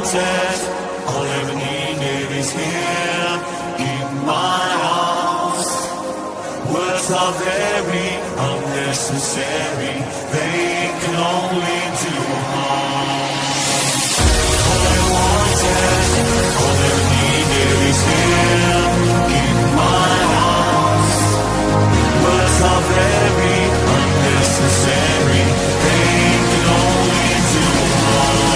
wanted, all I ever needed is here in my arms. Words are very unnecessary, they can only do harm. All I wanted, all I ever needed is here in my arms. Words are very unnecessary, they can only do harm.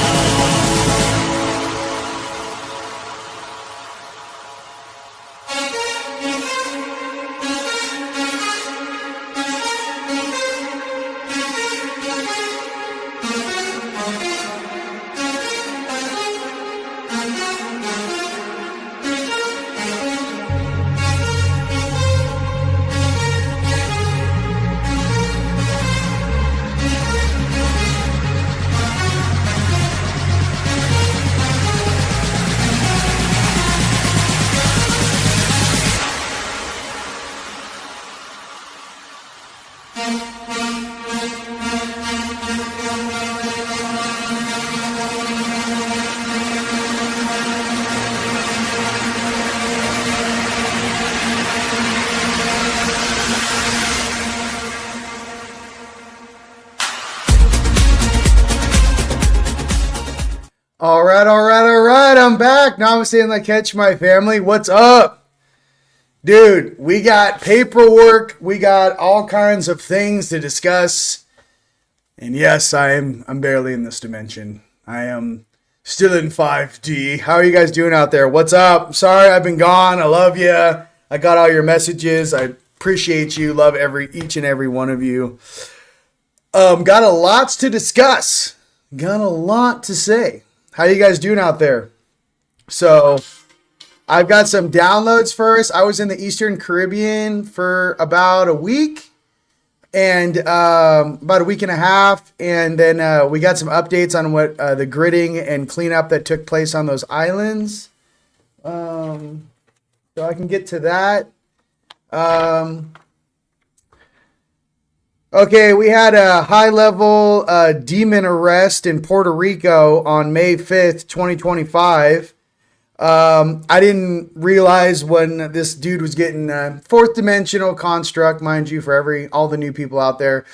All right. I'm back. Namaste and catch my family. What's up? Dude, we got paperwork. We got all kinds of things to discuss. And yes, I'm barely in this dimension. I am still in 5D. How are you guys doing out there? What's up? Sorry, I've been gone. I love you. I got all your messages. I appreciate you. Love each and every one of you. Got a lot to discuss. Got a lot to say. How you guys doing out there? So, I've got some downloads first. I was in the Eastern Caribbean for about a week and about a week and a half. And then we got some updates on what the gridding and cleanup that took place on those islands. So I can get to that. Okay, we had a high-level demon arrest in Puerto Rico on May 5th, 2025. I didn't realize when this dude was getting fourth dimensional construct, mind you, for all the new people out there.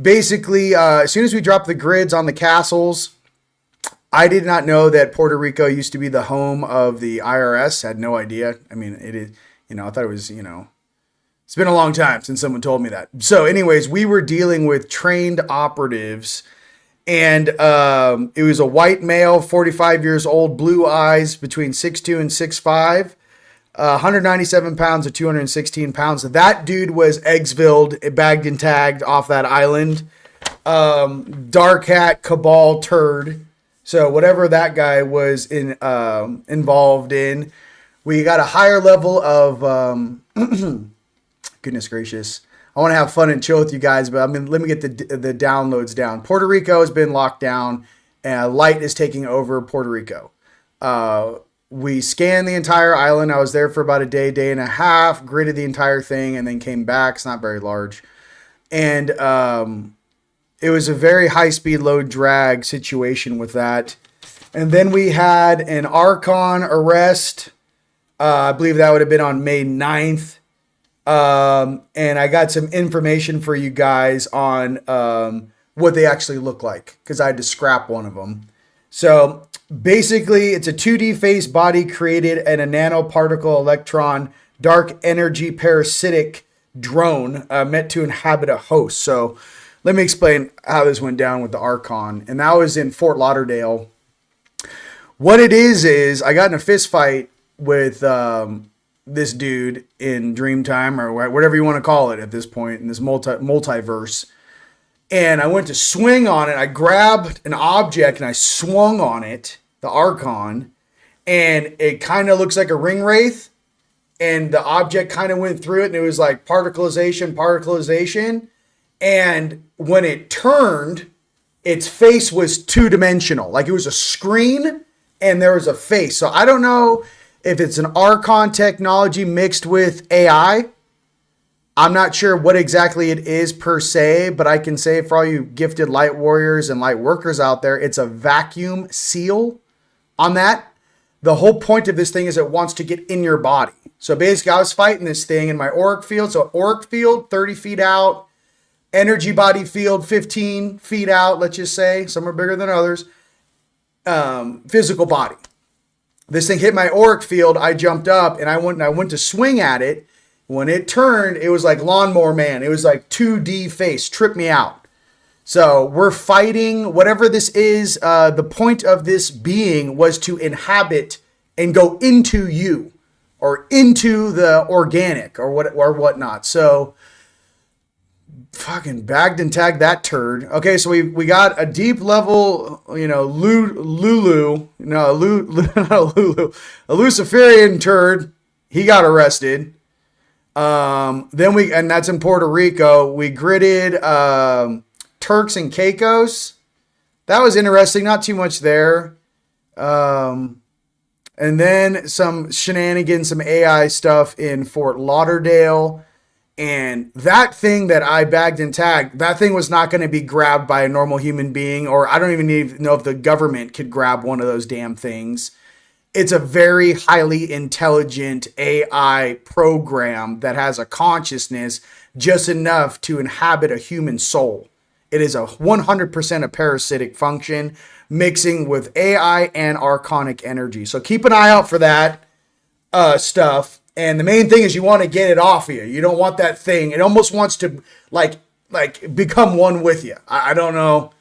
Basically, as soon as we dropped the grids on the castles, I did not know that Puerto Rico used to be the home of the IRS. Had no idea. I mean, it is, I thought it was, it's been a long time since someone told me that. So anyways, we were dealing with trained operatives, and it was a white male, 45 years old, blue eyes, between 6'2" and 6'5", 197 pounds to 216 pounds. That dude was Eggsville, bagged and tagged off that island. Dark hat, cabal turd. So whatever that guy was involved in, we got a higher level of... Goodness gracious. I want to have fun and chill with you guys, but let me get the downloads down. Puerto Rico has been locked down, and light is taking over Puerto Rico. We scanned the entire island. I was there for about a day and a half, gridded the entire thing, and then came back. It's not very large. And it was a very high-speed, low-drag situation with that. And then we had an Archon arrest. I believe that would have been on May 9th. And I got some information for you guys on what they actually look like, because I had to scrap one of them. So basically, it's a 2D face body created in a nanoparticle electron dark energy parasitic drone meant to inhabit a host. So let me explain how this went down with the Archon. And that was in Fort Lauderdale. What it is I got in a fist fight with this dude in Dreamtime, or whatever you want to call it at this point in this multiverse. And I went to swing on it. I grabbed an object and I swung on it, the Archon, and it kind of looks like a ring wraith. And the object kind of went through it, and it was like particleization. And when it turned, its face was two-dimensional. Like it was a screen and there was a face. So I don't know if it's an Archon technology mixed with AI. I'm not sure what exactly it is per se, but I can say for all you gifted light warriors and light workers out there, it's a vacuum seal on that. The whole point of this thing is it wants to get in your body. So basically, I was fighting this thing in my auric field. So auric field, 30 feet out. Energy body field, 15 feet out, let's just say. Some are bigger than others. Physical body. This thing hit my auric field. I jumped up and I went to swing at it. When it turned, it was like Lawnmower Man. It was like 2D face. Tripped me out. So we're fighting whatever this is. The point of this being was to inhabit and go into you or into the organic or whatnot. So fucking bagged and tagged that turd. Okay, so we got a deep level, Lulu, not Lulu, a Luciferian turd. He got arrested. And that's in Puerto Rico. We gridded Turks and Caicos. That was interesting. Not too much there. And then some shenanigans, some AI stuff in Fort Lauderdale. And that thing that I bagged and tagged, that thing was not going to be grabbed by a normal human being, or I don't even know if the government could grab one of those damn things. It's a very highly intelligent AI program that has a consciousness just enough to inhabit a human soul. It is a 100% a parasitic function mixing with AI and archonic energy. So keep an eye out for that stuff. And the main thing is you want to get it off of you. You don't want that thing. It almost wants to like become one with you. I don't know.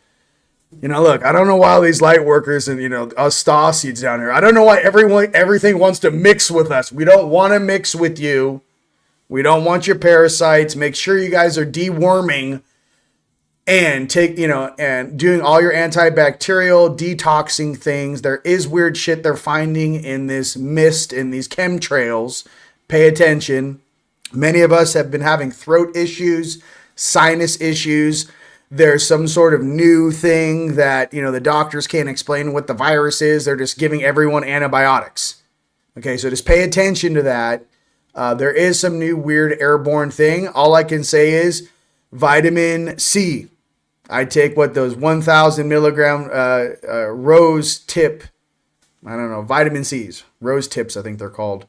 Look, I don't know why all these light workers and, us star seeds down here. I don't know why everything wants to mix with us. We don't want to mix with you. We don't want your parasites. Make sure you guys are deworming and and doing all your antibacterial detoxing things. There is weird shit they're finding in this mist, in these chemtrails. Pay attention. Many of us have been having throat issues, sinus issues. There's some sort of new thing that, the doctors can't explain what the virus is. They're just giving everyone antibiotics. Okay, so just pay attention to that. There is some new weird airborne thing. All I can say is vitamin C. I take those 1,000 milligram rose tip. I don't know, vitamin C's. Rose tips, I think they're called.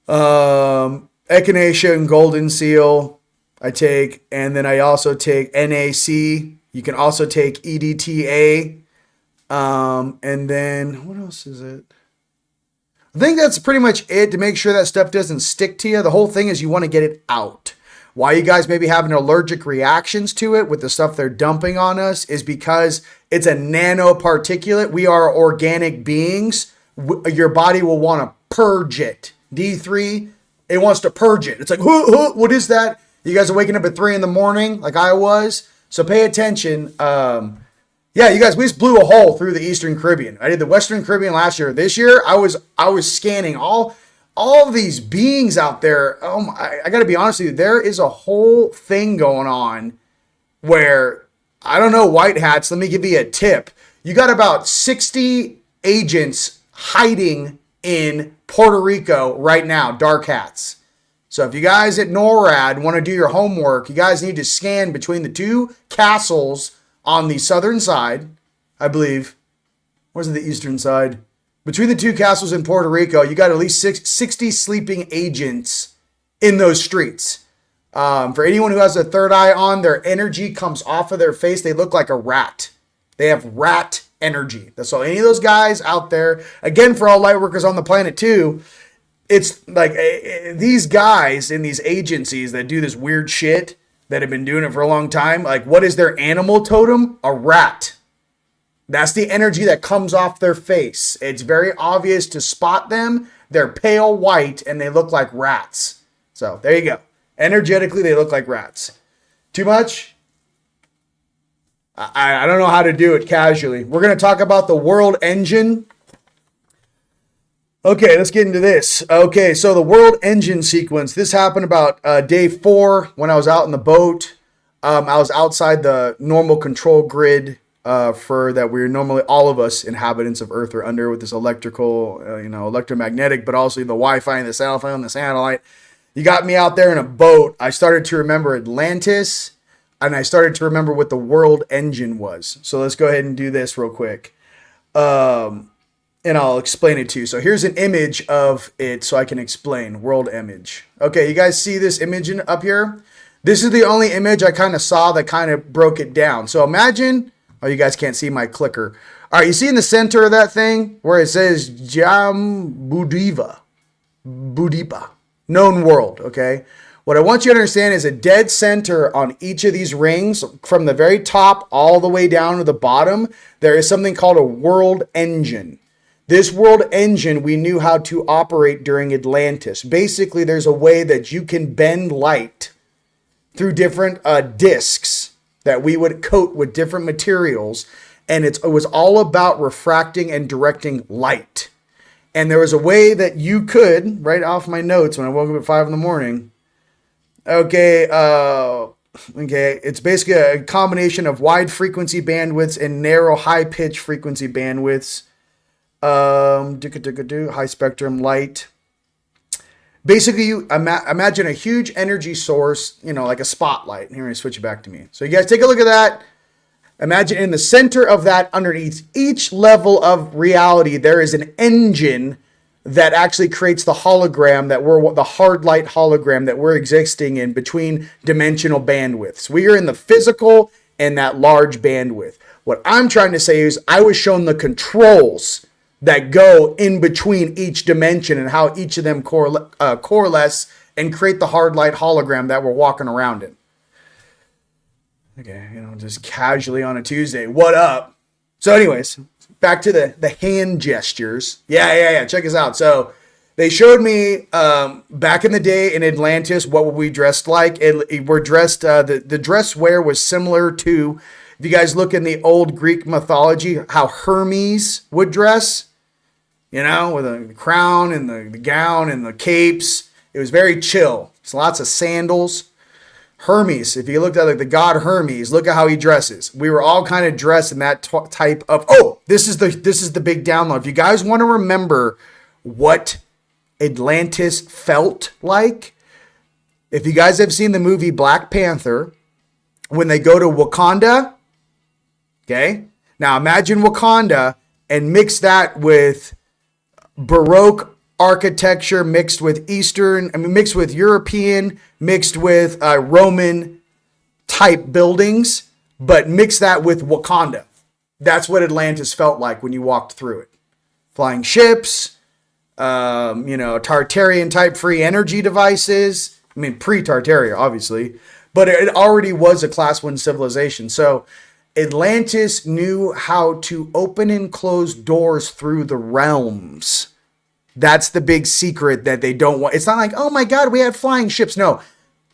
Echinacea and golden seal I take. And then I also take NAC. You can also take EDTA. And then what else is it? I think that's pretty much it to make sure that stuff doesn't stick to you. The whole thing is you want to get it out. Why you guys may be having allergic reactions to it with the stuff they're dumping on us is because it's a nanoparticulate. We are organic beings. Your body will want to purge it. D3, it wants to purge it. It's like, what is that? You guys are waking up at 3 a.m. like I was. So pay attention. Yeah, you guys, we just blew a hole through the Eastern Caribbean. I did the Western Caribbean last year. This year, I was scanning all these beings out there. I got to be honest with you. There is a whole thing going on where, I don't know, white hats. Let me give you a tip. You got about 60 agents hiding in Puerto Rico right now, dark hats. So if you guys at NORAD want to do your homework, you guys need to scan between the two castles on the southern side, I believe. Where's the eastern side? Between the two castles in Puerto Rico, you got at least 60 sleeping agents in those streets. For anyone who has a third eye on, their energy comes off of their face. They look like a rat. They have rat energy. That's all. Any of those guys out there, again, for all light workers on the planet too, it's like these guys in these agencies that do this weird shit that have been doing it for a long time. Like, what is their animal totem? A rat. That's the energy that comes off their face. It's very obvious to spot them. They're pale white and they look like rats. So there you go. Energetically, they look like rats. Too much? I don't know how to do it casually. We're going to talk about the world engine. Okay, let's get into this. Okay, so the world engine sequence. This happened about day 4 when I was out in the boat. I was outside the normal control grid for that we're normally, all of us inhabitants of Earth are under with this electrical, electromagnetic, but also the Wi-Fi and the cell phone, the satellite. You got me out there in a boat. I started to remember Atlantis, and I started to remember what the world engine was. So let's go ahead and do this real quick. and I'll explain it to you. So here's an image of it so I can explain. World image. Okay, you guys see this image up here? This is the only image I kind of saw that kind of broke it down. So imagine, oh, you guys can't see my clicker. All right, you see in the center of that thing where it says Budipa, known world, okay? What I want you to understand is a dead center on each of these rings, from the very top all the way down to the bottom, there is something called a world engine. This world engine we knew how to operate during Atlantis. Basically, there's a way that you can bend light through different discs that we would coat with different materials. And it was all about refracting and directing light. And there was a way that you could, right off my notes when I woke up at 5 in the morning. Okay, it's basically a combination of wide frequency bandwidths and narrow high pitch frequency bandwidths. High spectrum light. Basically, you imagine a huge energy source, like a spotlight. Here, I'm going to switch it back to me. So you guys take a look at that. Imagine in the center of that, underneath each level of reality, there is an engine that actually creates the hologram the hard light hologram that we're existing in between dimensional bandwidths. We are in the physical and that large bandwidth. What I'm trying to say is I was shown the controls that go in between each dimension and how each of them coalesce and create the hard light hologram that we're walking around in. Okay, just casually on a Tuesday. What up? So anyways, back to the hand gestures. Yeah. Check us out. So they showed me back in the day in Atlantis what we dressed like. We're dressed, the dress wear was similar to, if you guys look in the old Greek mythology, how Hermes would dress. With a crown and the gown and the capes. It was very chill. It's lots of sandals. Hermes, if you looked at the god Hermes, look at how he dresses. We were all kind of dressed in that type of. Oh, this is the big download. If you guys want to remember what Atlantis felt like, if you guys have seen the movie Black Panther, when they go to Wakanda, okay, now imagine Wakanda and mix that with Baroque architecture mixed with mixed with European, mixed with Roman type buildings, but mix that with Wakanda. That's what Atlantis felt like when you walked through it. Flying ships, Tartarian type free energy devices. I mean, pre-Tartaria, obviously, but it already was a class 1 civilization. So Atlantis knew how to open and close doors through the realms. That's the big secret that they don't want. It's not like, oh my God, we had flying ships. No,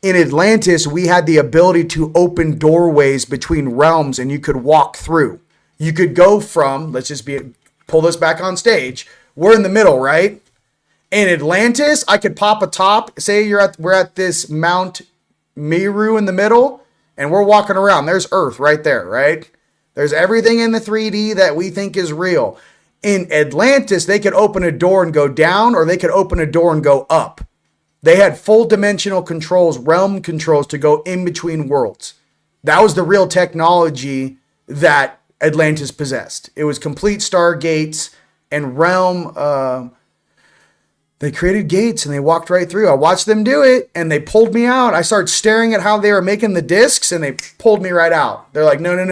in Atlantis, we had the ability to open doorways between realms and you could walk through. You could go from, pull this back on stage. We're in the middle, right? In Atlantis, I could pop a top. Say we're at this Mount Meru in the middle and we're walking around. There's Earth right there, right? There's everything in the 3D that we think is real. In Atlantis, they could open a door and go down, or they could open a door and go up. They had full dimensional controls, realm controls to go in between worlds. That was the real technology that Atlantis possessed. It was complete Stargates and realm. They created gates and they walked right through. I watched them do it and they pulled me out. I started staring at how they were making the discs and they pulled me right out. They're like, no. And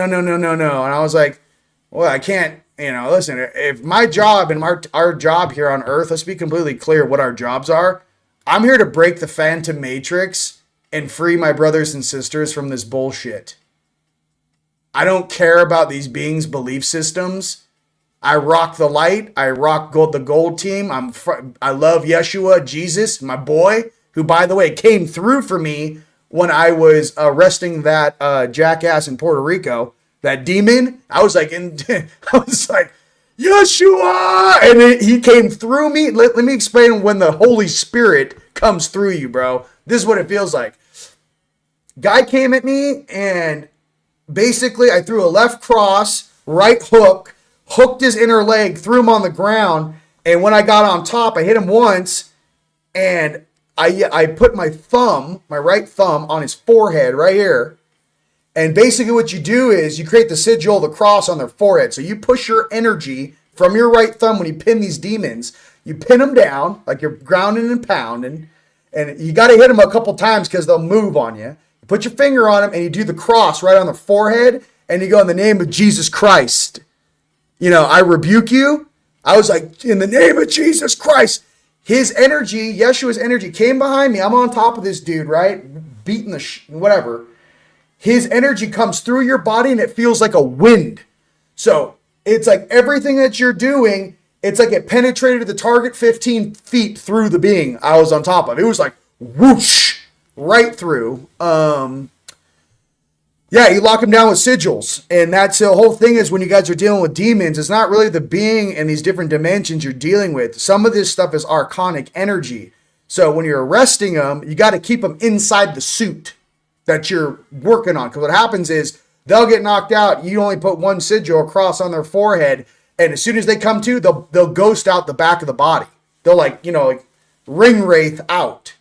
I was like, well, I can't. Listen, if my job and our job here on Earth, let's be completely clear what our jobs are. I'm here to break the Phantom Matrix and free my brothers and sisters from this bullshit. I don't care about these beings' belief systems. I rock the light. I rock the gold team. I love Yeshua, Jesus, my boy, who, by the way, came through for me when I was arresting that jackass in Puerto Rico. That demon, I was like, Yeshua! And he came through me. Let me explain when the Holy Spirit comes through you, bro. This is what it feels like. Guy came at me, and basically I threw a left cross, right hook, hooked his inner leg, threw him on the ground, and when I got on top, I hit him once, and I put my right thumb on his forehead right here. And basically what you do is you create the sigil of the cross on their forehead. So you push your energy from your right thumb, when you pin these demons, you pin them down like you're grounding and pounding, and you got to hit them a couple times because they'll move on you. You put your finger on them and you do the cross right on the forehead, and you go, in the name of Jesus Christ, I rebuke you. I was like, in the name of Jesus Christ. His energy, Yeshua's energy, came behind me. I'm on top of this dude, right? Beating the whatever. His energy comes through your body and it feels like a wind. So it's like everything that you're doing, it's like it penetrated the target 15 feet through the being I was on top of. It was like whoosh, right through. Yeah, you lock them down with sigils. And that's the whole thing, is when you guys are dealing with demons, it's not really the being in these different dimensions you're dealing with. Some of this stuff is archonic energy. So when you're arresting them, you got to keep them inside the suit that you're working on. Because what happens is they'll get knocked out. You only put one sigil across on their forehead. And as soon as they come to, they'll ghost out the back of the body. They'll like ring wraith out.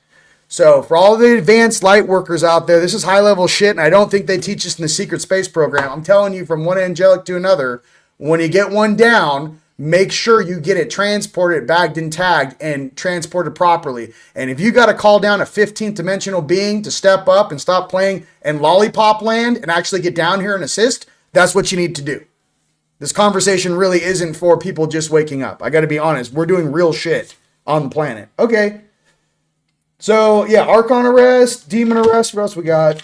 So for all the advanced light workers out there, this is high level shit, and I don't think they teach us in the secret space program. I'm telling you, from one angelic to another, when you get one down, make sure you get it transported, bagged and tagged, and transported properly. And if you got to call down a 15th dimensional being to step up and stop playing in lollipop land and actually get down here and assist, that's what you need to do. This conversation really isn't for people just waking up. I got to be honest. We're doing real shit on the planet. Okay. So, yeah, Archon arrest, demon arrest. What else we got?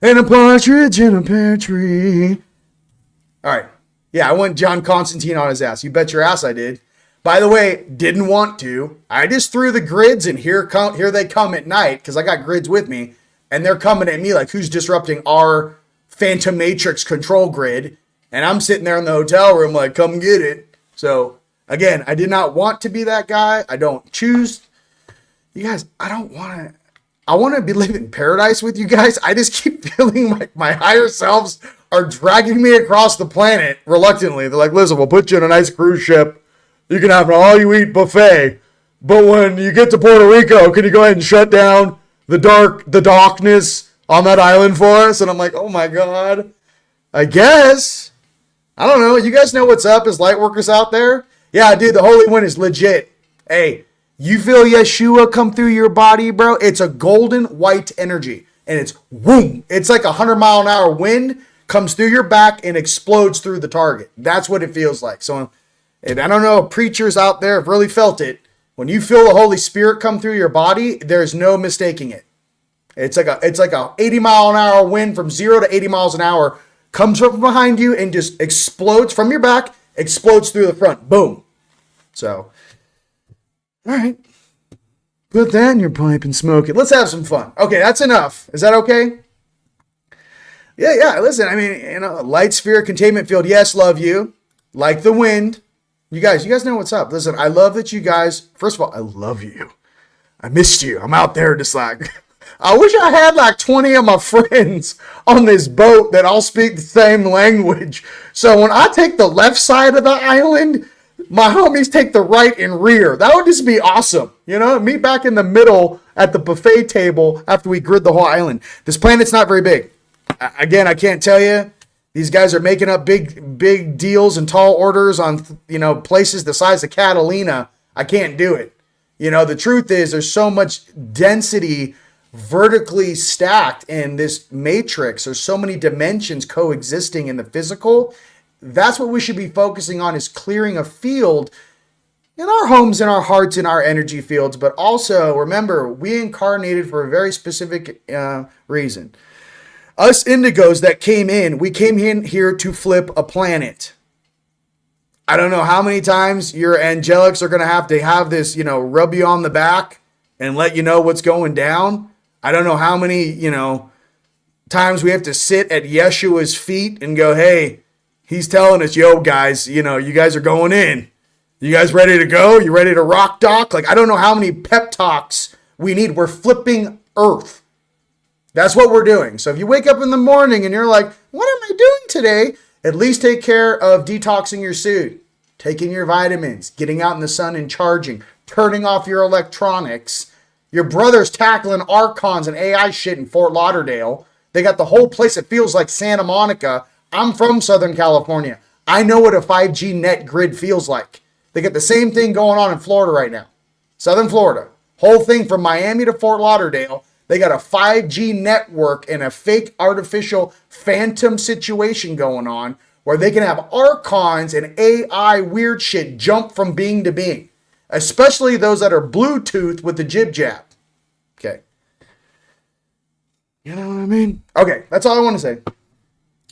And a partridge in a pear tree. All right. Yeah, I went John Constantine on his ass. You bet your ass I did. By the way, didn't want to. I just threw the grids, and here they come at night, because I got grids with me, and they're coming at me like, who's disrupting our Phantom Matrix control grid? And I'm sitting there in the hotel room like, come get it. So, again, I did not want to be that guy. I don't choose. You guys, I want to be living in paradise with you guys. I just keep feeling like my higher selves are dragging me across the planet reluctantly. They're like, listen, we'll put you in a nice cruise ship. You can have an all-you-eat buffet. But when you get to Puerto Rico, can you go ahead and shut down the darkness on that island for us? And I'm like, oh my God. I guess. I don't know. You guys know what's up as light workers out there? Yeah, dude, the Holy One is legit. Hey, you feel Yeshua come through your body, bro? It's a golden white energy. And it's whoom. It's like 100-mile-an-hour wind comes through your back and explodes through the target. That's what it feels like. So, and I don't know if preachers out there have really felt it. When you feel the Holy Spirit come through your body, there's no mistaking it. It's like a 80-mile-an-hour wind from 0 to 80 miles an hour comes from behind you and just explodes from your back, explodes through the front. Boom. So, all right. Put that in your pipe and smoke it. Let's have some fun. Okay, that's enough. Is that okay? Yeah. Listen, I mean, light sphere, containment field. Yes, love you. Like the wind. You guys know what's up. Listen, I love that you guys, first of all, I love you. I missed you. I'm out there just like, I wish I had like 20 of my friends on this boat that all speak the same language. So when I take the left side of the island, my homies take the right and rear. That would just be awesome. Meet back in the middle at the buffet table after we grid the whole island. This planet's not very big. Again, I can't tell you. These guys are making up big deals and tall orders on, places the size of Catalina. I can't do it. The truth is there's so much density vertically stacked in this matrix. There's so many dimensions coexisting in the physical. That's what we should be focusing on, is clearing a field in our homes, in our hearts, in our energy fields. But also, remember, we incarnated for a very specific reason. Us indigos that came in, we came in here to flip a planet. I don't know how many times your angelics are going to have this, rub you on the back and let you know what's going down. I don't know how many, times we have to sit at Yeshua's feet and go, hey, he's telling us, yo, guys, you guys are going in. You guys ready to go? You ready to rock dock? Like, I don't know how many pep talks we need. We're flipping Earth. That's what we're doing. So if you wake up in the morning and you're like, what am I doing today? At least take care of detoxing your suit, taking your vitamins, getting out in the sun and charging, turning off your electronics. Your brother's tackling Archons and AI shit in Fort Lauderdale. They got the whole place. It feels like Santa Monica. I'm from Southern California. I know what a 5G net grid feels like. They got the same thing going on in Florida right now. Southern Florida. Whole thing from Miami to Fort Lauderdale. They got a 5G network and a fake artificial phantom situation going on where they can have Archons and AI weird shit jump from being to being. Especially those that are Bluetooth with the jib jab. Okay. You know what I mean? Okay, that's all I want to say.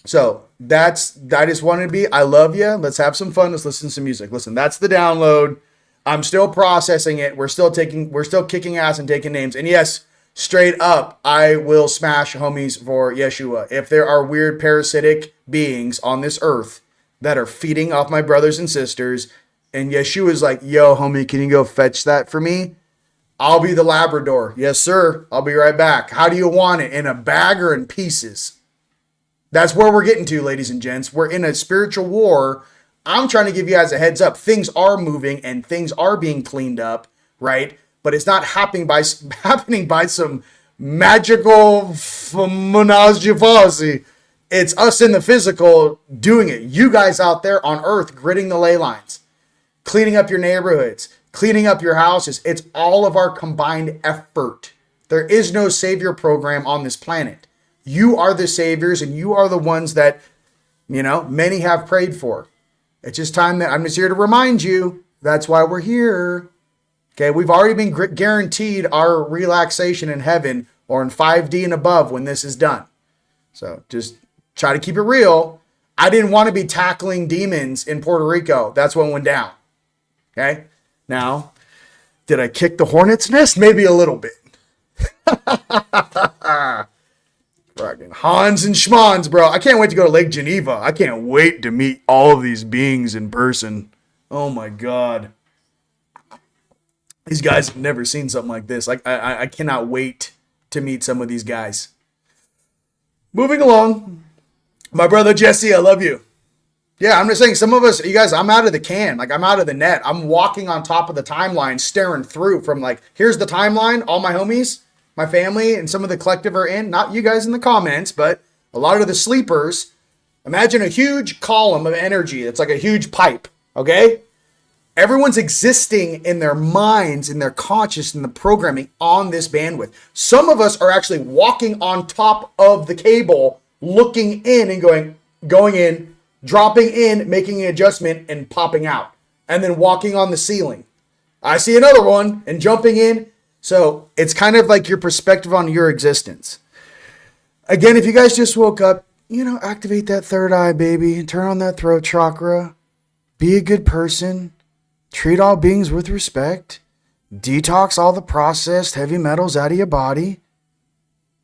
So I just wanted to be, I love you. Let's have some fun. Let's listen to some music. Listen, that's the download. I'm still processing it. We're still kicking ass and taking names. And yes, straight up, I will smash homies for Yeshua. If there are weird parasitic beings on this earth that are feeding off my brothers and sisters, and Yeshua's like, yo, homie, can you go fetch that for me? I'll be the Labrador. Yes, sir. I'll be right back. How do you want it? In a bag or in pieces? That's where we're getting to, ladies and gents. We're in a spiritual war. I'm trying to give you guys a heads up. Things are moving and things are being cleaned up, right? But it's not happening by some magical phenomenology. It's us in the physical doing it. You guys out there on earth gritting the ley lines, cleaning up your neighborhoods, cleaning up your houses. It's all of our combined effort. There is no savior program on this planet. You are the saviors and you are the ones that, many have prayed for. It's just time that I'm just here to remind you. That's why we're here. Okay, we've already been guaranteed our relaxation in heaven or in 5D and above when this is done. So just try to keep it real. I didn't want to be tackling demons in Puerto Rico. That's what went down. Okay, now, did I kick the hornet's nest? Maybe a little bit. Fucking Hans and Schmans, bro. I can't wait to go to Lake Geneva. I can't wait to meet all of these beings in person. Oh my God. These guys have never seen something like this. Like I cannot wait to meet some of these guys. Moving along. My brother Jesse, I love you. Yeah, I'm just saying, some of us, you guys, I'm out of the can. Like, I'm out of the net. I'm walking on top of the timeline, staring through from like, here's the timeline. All my homies, my family, and some of the collective are in. Not you guys in the comments, but a lot of the sleepers. Imagine a huge column of energy. It's like a huge pipe, okay? Everyone's existing in their minds, in their conscious, in the programming on this bandwidth. Some of us are actually walking on top of the cable, looking in and going in, dropping in, making an adjustment, and popping out. And then walking on the ceiling. I see another one, and jumping in. So it's kind of like your perspective on your existence. Again, if you guys just woke up, activate that third eye, baby. Turn on that throat chakra. Be a good person. Treat all beings with respect. Detox all the processed heavy metals out of your body.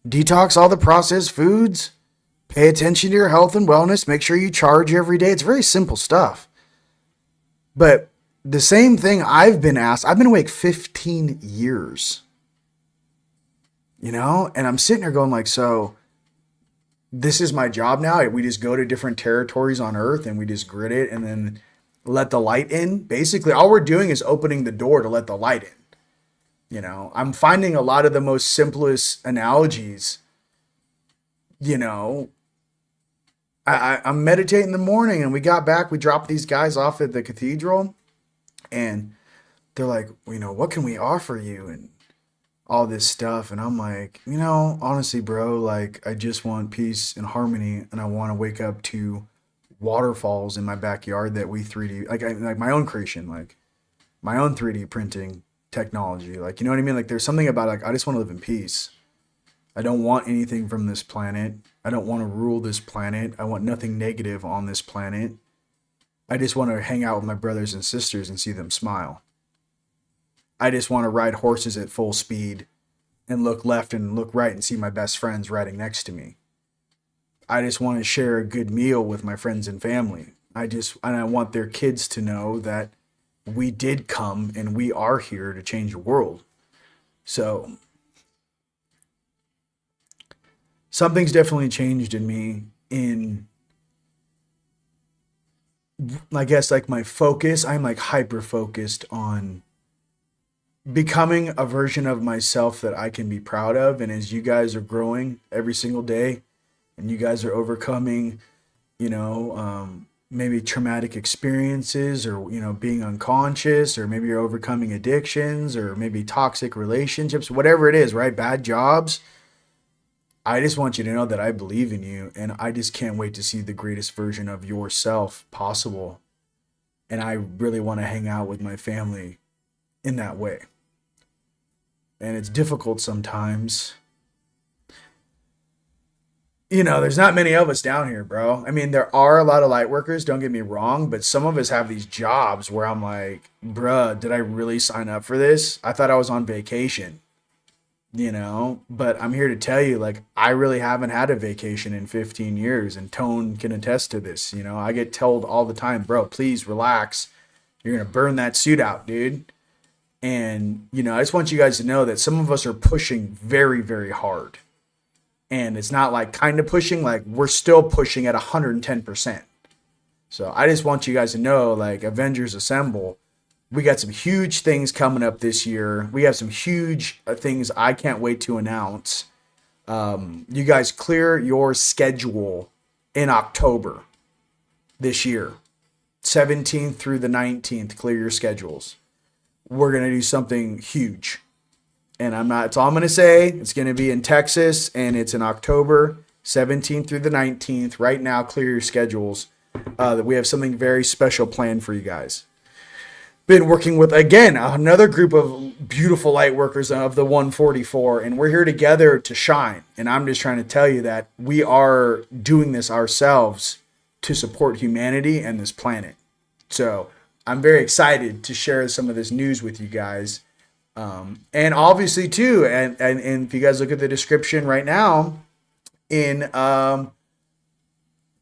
Detox all the processed foods. Pay attention to your health and wellness. Make sure you charge every day. It's very simple stuff. But the same thing I've been asked. I've been awake 15 years. And I'm sitting here going like, so this is my job now. We just go to different territories on Earth and we just grit it and then let the light in. Basically, all we're doing is opening the door to let the light in. I'm finding a lot of the most simplest analogies. I'm meditating in the morning and we dropped these guys off at the cathedral and they're like, what can we offer you? And all this stuff. And I'm like, honestly, bro, like I just want peace and harmony. And I want to wake up to waterfalls in my backyard that we 3D, like my own creation, like my own 3D printing technology. Like, you know what I mean? Like there's something about I just want to live in peace. I don't want anything from this planet. I don't want to rule this planet. I want nothing negative on this planet. I just want to hang out with my brothers and sisters and see them smile. I just want to ride horses at full speed and look left and look right and see my best friends riding next to me. I just want to share a good meal with my friends and family. And I want their kids to know that we did come and we are here to change the world. So something's definitely changed in me in, I guess, like my focus. I'm like hyper focused on becoming a version of myself that I can be proud of. And as you guys are growing every single day and you guys are overcoming, maybe traumatic experiences, or being unconscious, or maybe you're overcoming addictions, or maybe toxic relationships, whatever it is, right? Bad jobs. I just want you to know that I believe in you, and I just can't wait to see the greatest version of yourself possible. And I really want to hang out with my family in that way. And it's difficult sometimes. There's not many of us down here, bro. I mean, there are a lot of light workers, don't get me wrong, but some of us have these jobs where I'm like, bruh, did I really sign up for this? I thought I was on vacation, but I'm here to tell you, like, I really haven't had a vacation in 15 years, and Tone can attest to this. I get told all the time, bro, please relax. You're going to burn that suit out, dude. And, I just want you guys to know that some of us are pushing very, very hard. And it's not like kind of pushing, like we're still pushing at 110%. So I just want you guys to know, like, Avengers Assemble, we got some huge things coming up this year. We have some huge things I can't wait to announce. You guys clear your schedule in October this year. 17th through the 19th, clear your schedules. We're going to do something huge. And that's all I'm going to say. It's going to be in Texas, and it's in October 17th through the 19th. Right now, clear your schedules. That we have something very special planned for you guys. Been working with, again, another group of beautiful light workers of the 144, and we're here together to shine. And I'm just trying to tell you that we are doing this ourselves to support humanity and this planet. So I'm very excited to share some of this news with you guys. And obviously too, and if you guys look at the description right now, in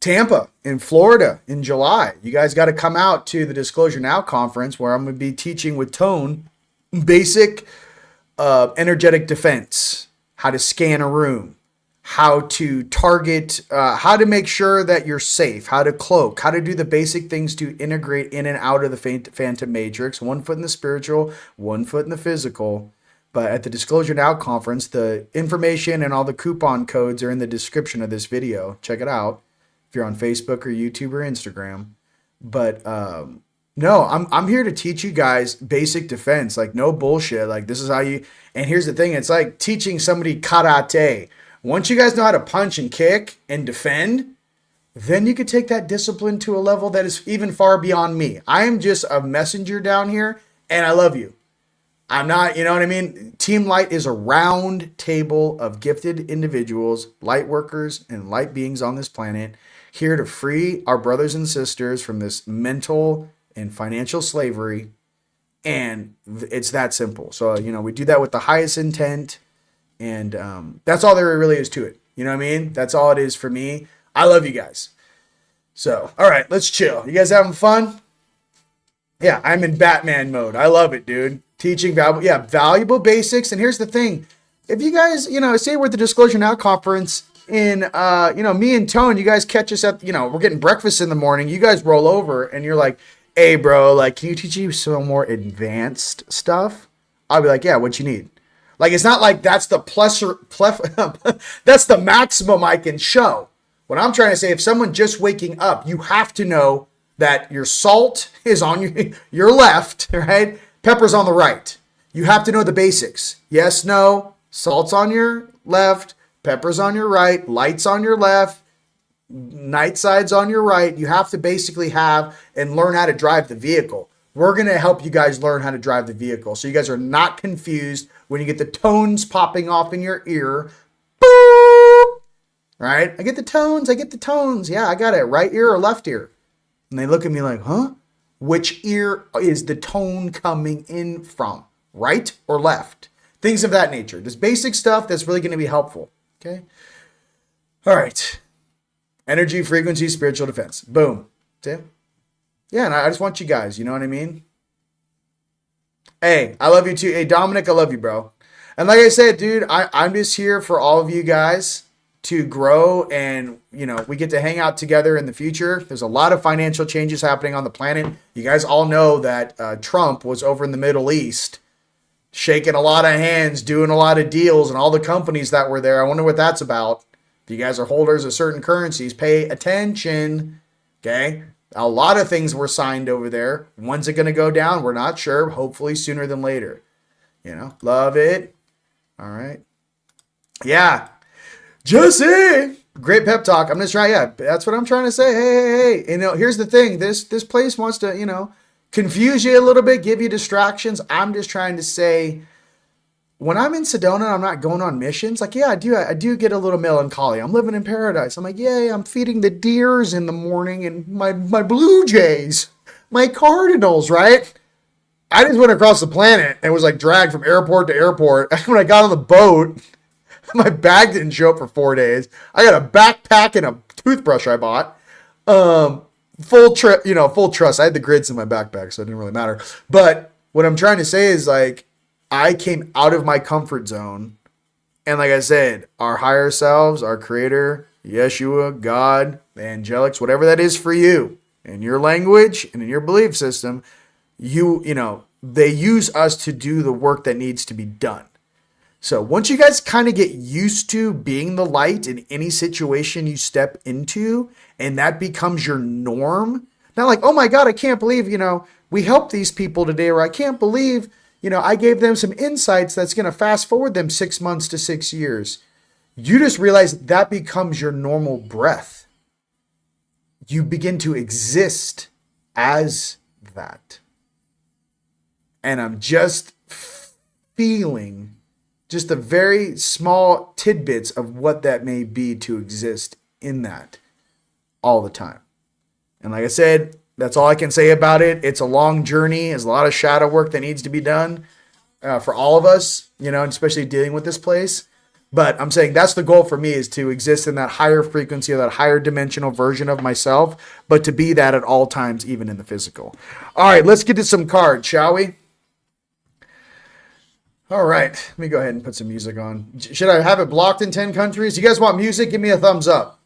Tampa, in Florida, in July, you guys got to come out to the Disclosure Now conference, where I'm going to be teaching with Tone basic energetic defense, how to scan a room, how to target, how to make sure that you're safe, how to cloak, how to do the basic things to integrate in and out of the Phantom Matrix, 1 foot in the spiritual, 1 foot in the physical. But at the Disclosure Now conference, the information and all the coupon codes are in the description of this video. Check it out if you're on Facebook or YouTube or Instagram. But no, I'm here to teach you guys basic defense, like no bullshit. Like this is how you, and here's the thing, it's like teaching somebody karate. Once you guys know how to punch and kick and defend, then you could take that discipline to a level that is even far beyond me. I am just a messenger down here, and I love you. I'm not, you know what I mean? Team Light is a round table of gifted individuals, light workers, and light beings on this planet, here to free our brothers and sisters from this mental and financial slavery. And it's that simple. So, we do that with the highest intent. And that's all there really is to it. You know what I mean? That's all it is for me. I love you guys. So, all right, let's chill. You guys having fun? Yeah, I'm in Batman mode. I love it, dude. Teaching valuable basics. And here's the thing. If you guys, say we're at the Disclosure Now conference in, me and Tone, you guys catch us at, we're getting breakfast in the morning. You guys roll over and you're like, hey, bro, like, can you teach you some more advanced stuff? I'll be like, yeah, what you need? Like, it's not like that's the that's the maximum I can show. What I'm trying to say, if someone just waking up, you have to know that your salt is on your left, right? Pepper's on the right. You have to know the basics. Yes, no, salt's on your left, pepper's on your right, light's on your left, night side's on your right. You have to basically have and learn how to drive the vehicle. We're going to help you guys learn how to drive the vehicle, so you guys are not confused when you get the tones popping off in your ear. Boop! Right? I get the tones. Yeah, I got it. Right ear or left ear? And they look at me like, huh? Which ear is the tone coming in from? Right or left? Things of that nature. Just basic stuff that's really going to be helpful. Okay? All right. Energy, frequency, spiritual defense. Boom. See? Yeah, and I just want you guys, you know what I mean? Hey, I love you too. Hey, Dominic, I love you, bro. And like I said, dude, I'm just here for all of you guys to grow, and, we get to hang out together in the future. There's a lot of financial changes happening on the planet. You guys all know that Trump was over in the Middle East, shaking a lot of hands, doing a lot of deals, and all the companies that were there. I wonder what that's about. If you guys are holders of certain currencies, pay attention, okay? A lot of things were signed over there. When's it going to go down? We're not sure. Hopefully sooner than later. Love it. All right. Yeah. Jesse. Great pep talk. I'm just trying. Yeah, that's what I'm trying to say. Hey. Here's the thing. This place wants to, confuse you a little bit, give you distractions. I'm just trying to say, when I'm in Sedona, I'm not going on missions. Like, yeah, I do get a little melancholy. I'm living in paradise. I'm like, yay, I'm feeding the deers in the morning and my Blue Jays, my Cardinals, right? I just went across the planet and was like dragged from airport to airport. When I got on the boat, my bag didn't show up for 4 days. I got a backpack and a toothbrush I bought. Full trust. I had the grids in my backpack, so it didn't really matter. But what I'm trying to say is, like, I came out of my comfort zone. And like I said, our higher selves, our creator, Yeshua, God, the angelics, whatever that is for you, in your language and in your belief system, they use us to do the work that needs to be done. So once you guys kind of get used to being the light in any situation you step into, and that becomes your norm, not like, oh my God, I can't believe, we helped these people today, or I can't believe, I gave them some insights that's going to fast forward them 6 months to 6 years. You just realize that becomes your normal breath. You begin to exist as that. And I'm just feeling just the very small tidbits of what that may be to exist in that all the time. And like I said, that's all I can say about it. It's a long journey. There's a lot of shadow work that needs to be done for all of us, and especially dealing with this place. But I'm saying that's the goal for me, is to exist in that higher frequency or that higher dimensional version of myself, but to be that at all times, even in the physical. All right, let's get to some cards, shall we? All right, let me go ahead and put some music on. Should I have it blocked in 10 countries? You guys want music? Give me a thumbs up.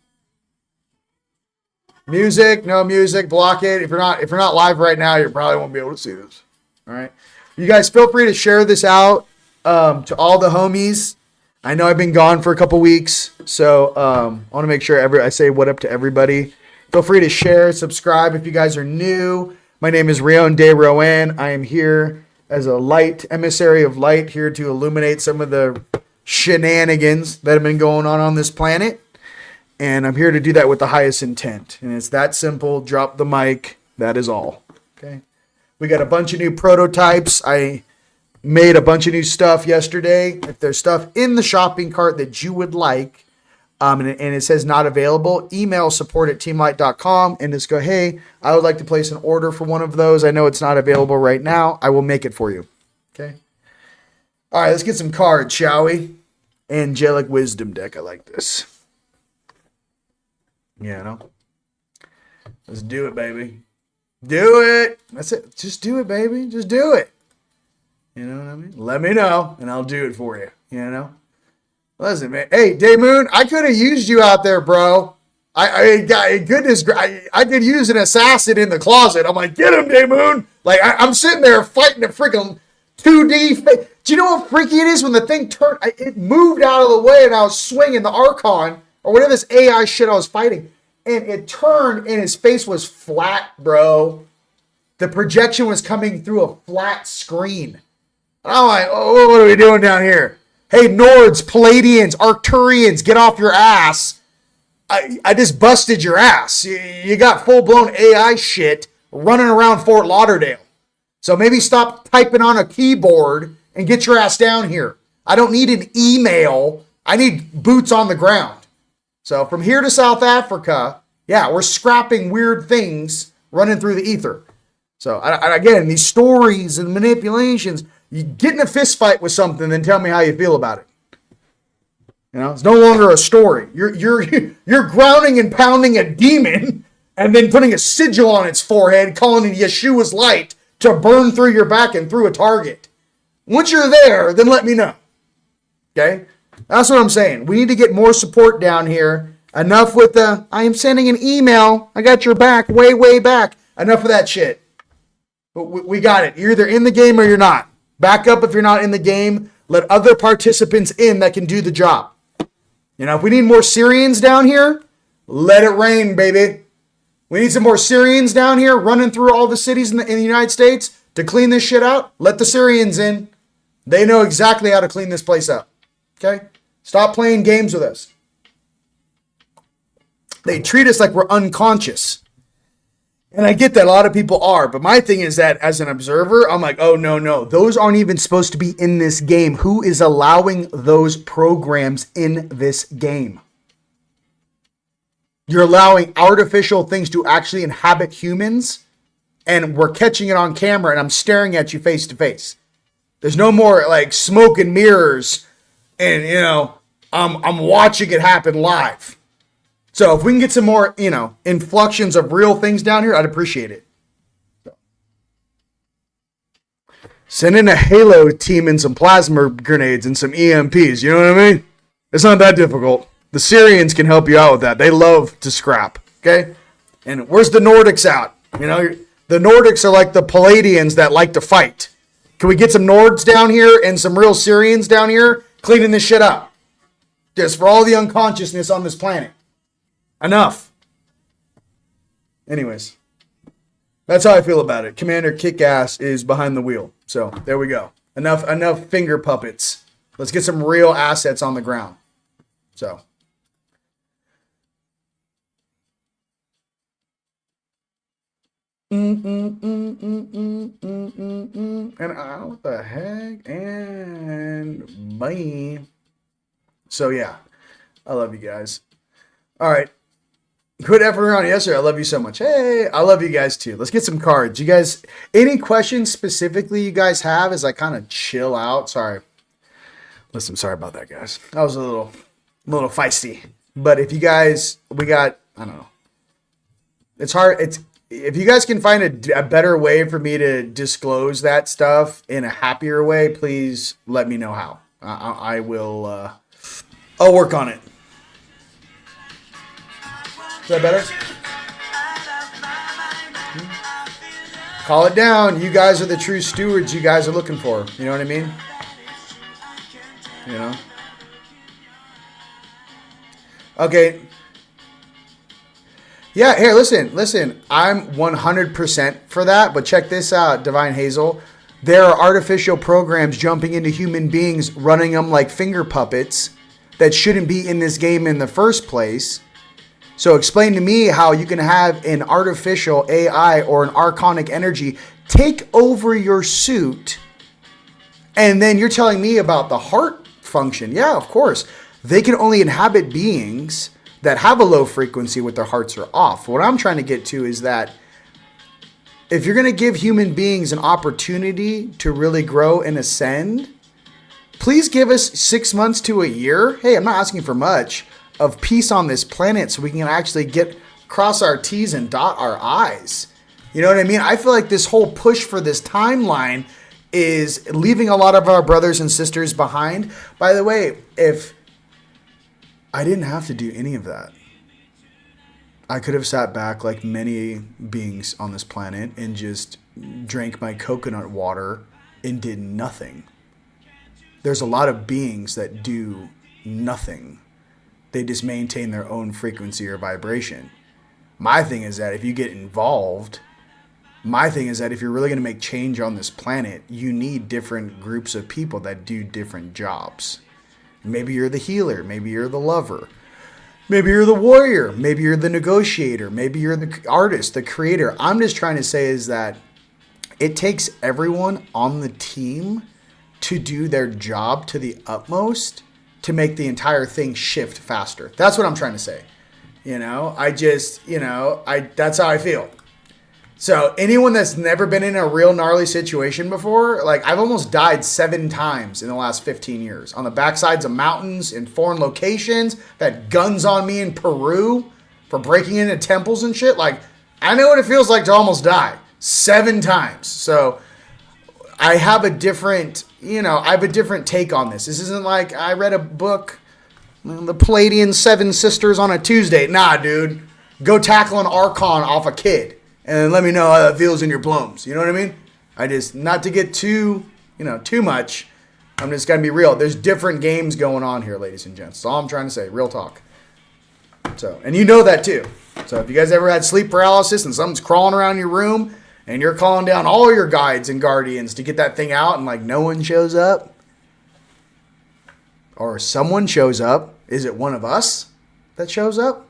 Music, no music, block it. If you're not live right now, you probably won't be able to see this. All right. You guys feel free to share this out to all the homies. I know I've been gone for a couple weeks, so I want to make sure I say what up to everybody. Feel free to share, subscribe if you guys are new. My name is Rion de Rowan. I am here as a light emissary of light, here to illuminate some of the shenanigans that have been going on this planet. And I'm here to do that with the highest intent. And it's that simple. Drop the mic. That is all. Okay. We got a bunch of new prototypes. I made a bunch of new stuff yesterday. If there's stuff in the shopping cart that you would like, and it says not available, email support@teamlight.com and just go, hey, I would like to place an order for one of those. I know it's not available right now. I will make it for you. Okay. All right, let's get some cards, shall we? Angelic Wisdom deck. I like this. Let's do it, baby. Do it. That's it. Just do it, baby. Just do it. You know what I mean? Let me know, and I'll do it for you. Listen, man. Hey, Day Moon, I could have used you out there, bro. Goodness, I could use an assassin in the closet. I'm like, get him, Day Moon. Like, I'm sitting there fighting a freaking 2D. Do you know how freaky it is when the thing turned? It moved out of the way, and I was swinging the Archon, or whatever this AI shit I was fighting, and it turned and his face was flat, bro. The projection was coming through a flat screen. And I'm like, oh, what are we doing down here? Hey, Nords, Palladians, Arcturians, get off your ass. I just busted your ass. You got full-blown AI shit running around Fort Lauderdale. So maybe stop typing on a keyboard and get your ass down here. I don't need an email. I need boots on the ground. So from here to South Africa, yeah, we're scrapping weird things running through the ether. So again, these stories and manipulations, you get in a fist fight with something, then tell me how you feel about it. It's no longer a story. You're grounding and pounding a demon and then putting a sigil on its forehead, calling it Yeshua's light to burn through your back and through a target. Once you're there, then let me know. Okay? That's what I'm saying. We need to get more support down here. Enough with the, I am sending an email. I got your back, way, way back. Enough of that shit. But we got it. You're either in the game or you're not. Back up if you're not in the game. Let other participants in that can do the job. If we need more Syrians down here, let it rain, baby. We need some more Syrians down here running through all the cities in the United States to clean this shit out. Let the Syrians in. They know exactly how to clean this place up. Okay? Stop playing games with us. They treat us like we're unconscious. And I get that a lot of people are. But my thing is that as an observer, I'm like, oh, no. Those aren't even supposed to be in this game. Who is allowing those programs in this game? You're allowing artificial things to actually inhabit humans. And we're catching it on camera. And I'm staring at you face to face. There's no more like smoke and mirrors. And, you know, I'm watching it happen live. So if we can get some more, you know, influxions of real things down here, I'd appreciate it. Send in a Halo team and some plasma grenades and some EMPs. You know what I mean? It's not that difficult. The Syrians can help you out with that. They love to scrap. Okay? And where's the Nordics out? You know, the Nordics are like the Palladians that like to fight. Can we get some Nords down here and some real Syrians down here cleaning this shit up? Just for all the unconsciousness on this planet. Enough. Anyways, that's how I feel about it. Commander Kickass is behind the wheel. So there we go. Enough finger puppets. Let's get some real assets on the ground. So. And what the heck? And bye. So yeah, I love you guys. All right. Good effort around yesterday. I love you so much. Hey, I love you guys too. Let's get some cards. You guys, any questions specifically you guys have as I kind of chill out? Sorry. Listen, sorry about that, guys. I was a little feisty. But if you guys, I don't know. It's hard. If you guys can find a better way for me to disclose that stuff in a happier way, please let me know how. I will, I'll work on it. Is that better? Call it down. You guys are the true stewards you guys are looking for. You know what I mean? You know? Okay. Yeah, here, listen. I'm 100% for that, but check this out, Divine Hazel. There are artificial programs jumping into human beings, running them like finger puppets that shouldn't be in this game in the first place. So explain to me how you can have an artificial AI or an archonic energy take over your suit, and then you're telling me about the heart function. Yeah, of course. They can only inhabit beings that have a low frequency with their hearts are off. What I'm trying to get to is that if you're going to give human beings an opportunity to really grow and ascend, please give us 6 months to a year. Hey, I'm not asking for much. Of peace on this planet so we can actually cross our T's and dot our I's. You know what I mean? I feel like this whole push for this timeline is leaving a lot of our brothers and sisters behind. By the way, if I didn't have to do any of that, I could have sat back like many beings on this planet and just drank my coconut water and did nothing. There's a lot of beings that do nothing. They just maintain their own frequency or vibration. My thing is that if you get involved, if you're really going to make change on this planet, you need different groups of people that do different jobs. Maybe you're the healer. Maybe you're the lover. Maybe you're the warrior. Maybe you're the negotiator. Maybe you're the artist, the creator. I'm just trying to say is that it takes everyone on the team to do their job to the utmost to make the entire thing shift faster. That's what I'm trying to say. You know, that's how I feel. So anyone that's never been in a real gnarly situation before, like I've almost died 7 times in the last 15 years on the backsides of mountains in foreign locations. I've had guns on me in Peru for breaking into temples and shit. Like I know what it feels like to almost die 7 times. So I have a different take on this. This isn't like I read a book, the Palladian Sisters on a Tuesday. Nah, dude. Go tackle an Archon off a kid and let me know how that feels in your plums. You know what I mean? Not to get too much. I'm just going to be real. There's different games going on here, ladies and gents. That's all I'm trying to say. Real talk. So, and you know that too. So if you guys ever had sleep paralysis and something's crawling around your room and you're calling down all your guides and guardians to get that thing out and like no one shows up, or someone shows up, is it one of us that shows up?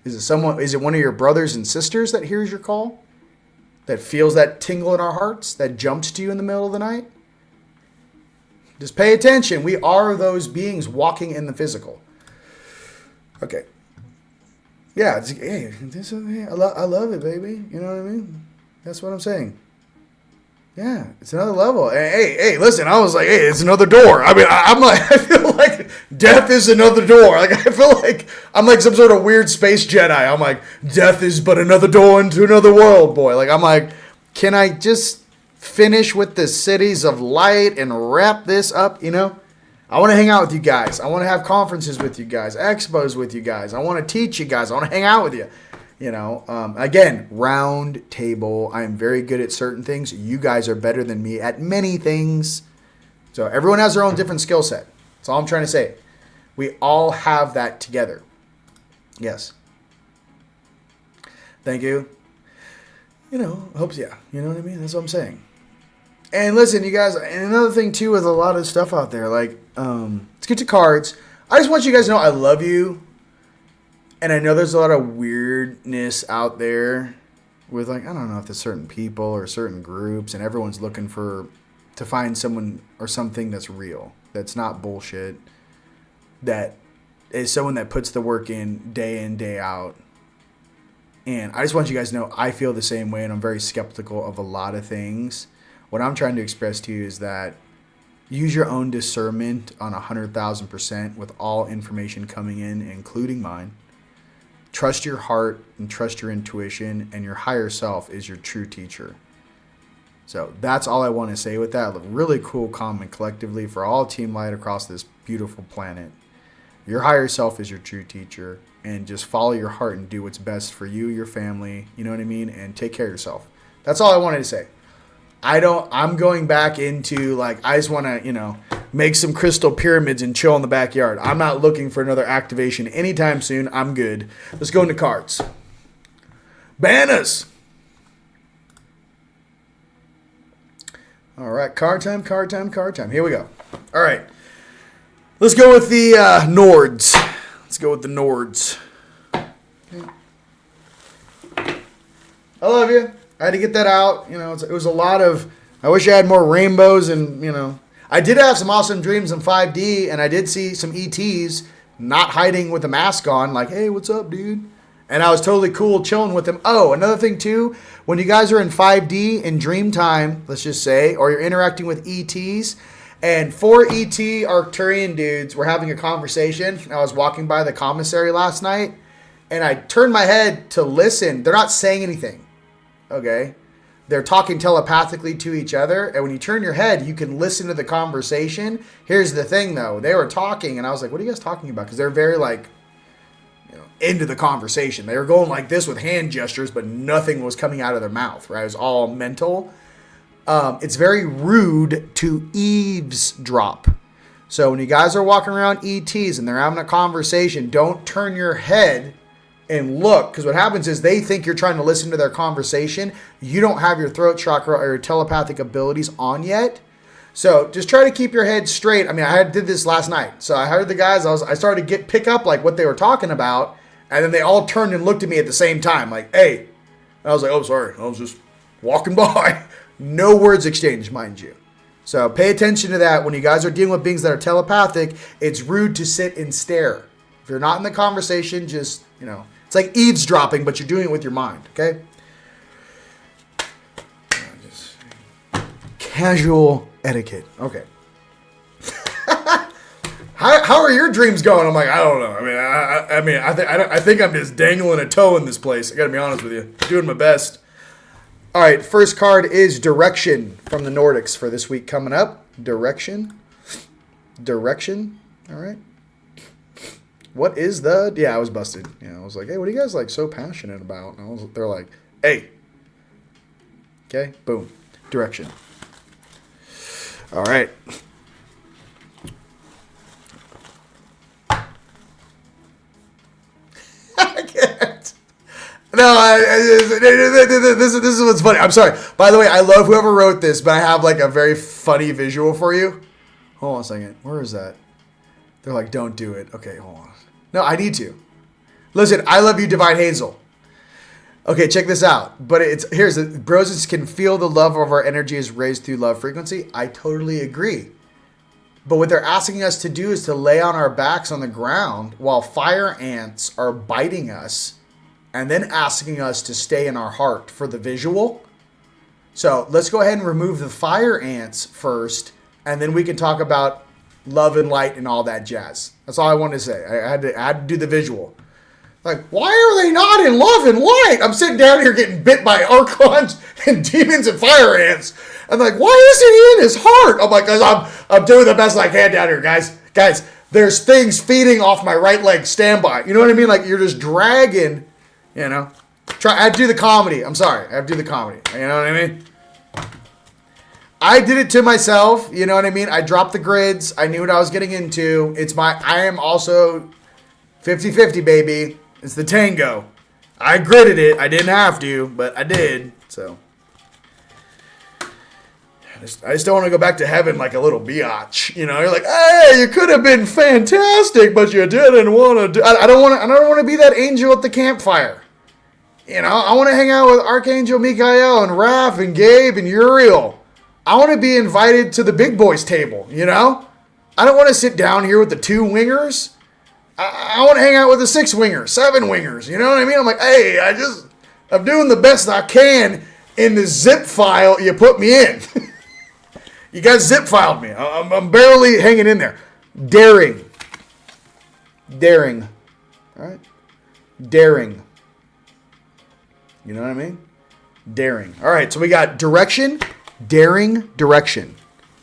Is it one of your brothers and sisters that hears your call? That feels that tingle in our hearts? That jumps to you in the middle of the night? Just pay attention. We are those beings walking in the physical. Okay. Yeah, I love it, baby. You know what I mean? That's what I'm saying. Yeah, it's another level. Hey, listen, I was like, hey, it's another door. I mean, I feel like death is another door. Like, I feel like I'm like some sort of weird space Jedi. I'm like, death is but another door into another world, boy. Like, I'm like, can I just finish with the cities of light and wrap this up, you know? I want to hang out with you guys. I want to have conferences with you guys, expos with you guys. I want to teach you guys. I want to hang out with you. You know, again, round table. I am very good at certain things. You guys are better than me at many things. So everyone has their own different skill set. That's all I'm trying to say. We all have that together. Yes. Thank you. You know, hopes, yeah. You know what I mean? That's what I'm saying. And listen, you guys, and another thing too with a lot of stuff out there, like, let's get to cards. I just want you guys to know I love you. And I know there's a lot of weirdness out there with, like, I don't know if there's certain people or certain groups, and everyone's looking to find someone or something that's real, that's not bullshit, that is someone that puts the work in, day out. And I just want you guys to know I feel the same way, and I'm very skeptical of a lot of things. What I'm trying to express to you is that use your own discernment on 100,000% with all information coming in, including mine. Trust your heart and trust your intuition, and your higher self is your true teacher. So that's all I want to say with that. Really cool comment collectively for all Team Light across this beautiful planet. Your higher self is your true teacher, and just follow your heart and do what's best for you, your family, you know what I mean? And take care of yourself. That's all I wanted to say. I'm going back into, like, I just want to, you know, make some crystal pyramids and chill in the backyard. I'm not looking for another activation anytime soon. I'm good. Let's go into cards. Banners. All right, card time. Here we go. All right. Let's go with the Nords. Okay. I love you. I had to get that out. You know, it was a lot of, I wish I had more rainbows and, you know. I did have some awesome dreams in 5D, and I did see some ETs not hiding with a mask on, like, hey, what's up, dude? And I was totally cool chilling with them. Oh, another thing, too, when you guys are in 5D in dream time, let's just say, or you're interacting with ETs, and 4 ET Arcturian dudes were having a conversation. I was walking by the commissary last night, and I turned my head to listen. They're not saying anything, okay? They're talking telepathically to each other, and when you turn your head, you can listen to the conversation. Here's the thing, though. They were talking, and I was like, what are you guys talking about? Because they're very, like, you know, into the conversation. They were going like this with hand gestures, but nothing was coming out of their mouth, right? It was all mental. It's very rude to eavesdrop. So when you guys are walking around ETs and they're having a conversation, don't turn your head and look, because what happens is they think you're trying to listen to their conversation. You don't have your throat chakra or your telepathic abilities on yet. So just try to keep your head straight. I mean, did this last night. So I heard the guys, I started to pick up like what they were talking about, and then they all turned and looked at me at the same time, like, hey. And I was like, oh, sorry. I was just walking by. No words exchanged, mind you. So pay attention to that. When you guys are dealing with beings that are telepathic, it's rude to sit and stare. If you're not in the conversation, just, you know, it's like eavesdropping, but you're doing it with your mind, okay? Just casual etiquette. Okay. How are your dreams going? I'm like, I don't know. I think I'm just dangling a toe in this place. I got to be honest with you. Doing my best. All right, first card is Direction from the Nordics for this week coming up. Direction. All right. What is the... Yeah, I was busted. Yeah, I was like, hey, what are you guys like so passionate about? And they're like, hey. Okay, boom. Direction. All right. I can't. this is what's funny. I'm sorry. By the way, I love whoever wrote this, but I have like a very funny visual for you. Hold on a second. Where is that? They're like, don't do it. Okay, hold on. No, I need to. Listen, I love you, Divine Hazel. Okay, check this out. But here's the bros can feel the love of our energy is raised through love frequency. I totally agree. But what they're asking us to do is to lay on our backs on the ground while fire ants are biting us and then asking us to stay in our heart for the visual. So let's go ahead and remove the fire ants first, and then we can talk about love and light and all that jazz. That's all I wanted to say. I had to do the visual. Like, why are they not in love and light? I'm sitting down here getting bit by archons and demons and fire ants. I'm like, why isn't he in his heart? I'm like, because I'm doing the best I can down here, guys. Guys, there's things feeding off my right leg standby. You know what I mean? Like, you're just dragging, you know. I have to do the comedy. I'm sorry. I have to do the comedy. You know what I mean? I did it to myself. You know what I mean? I dropped the grids. I knew what I was getting into. I am also 50-50, baby. It's the Tango. I gridded it. I didn't have to, but I did. So I just don't want to go back to heaven like a little biatch. You know, you're like, hey, you could have been fantastic, but you didn't want to do. I don't want to be that angel at the campfire. You know, I want to hang out with Archangel Michael and Raph and Gabe and Uriel. I want to be invited to the big boys table. You know, I don't want to sit down here with the 2 wingers. I want to hang out with the 6 wingers, 7 wingers. You know what I mean? I'm like, hey, I'm doing the best I can in the zip file you put me in. You guys zip filed me. I'm barely hanging in there. Daring. All right? Daring. You know what I mean? Daring. All right, so we got direction, daring, direction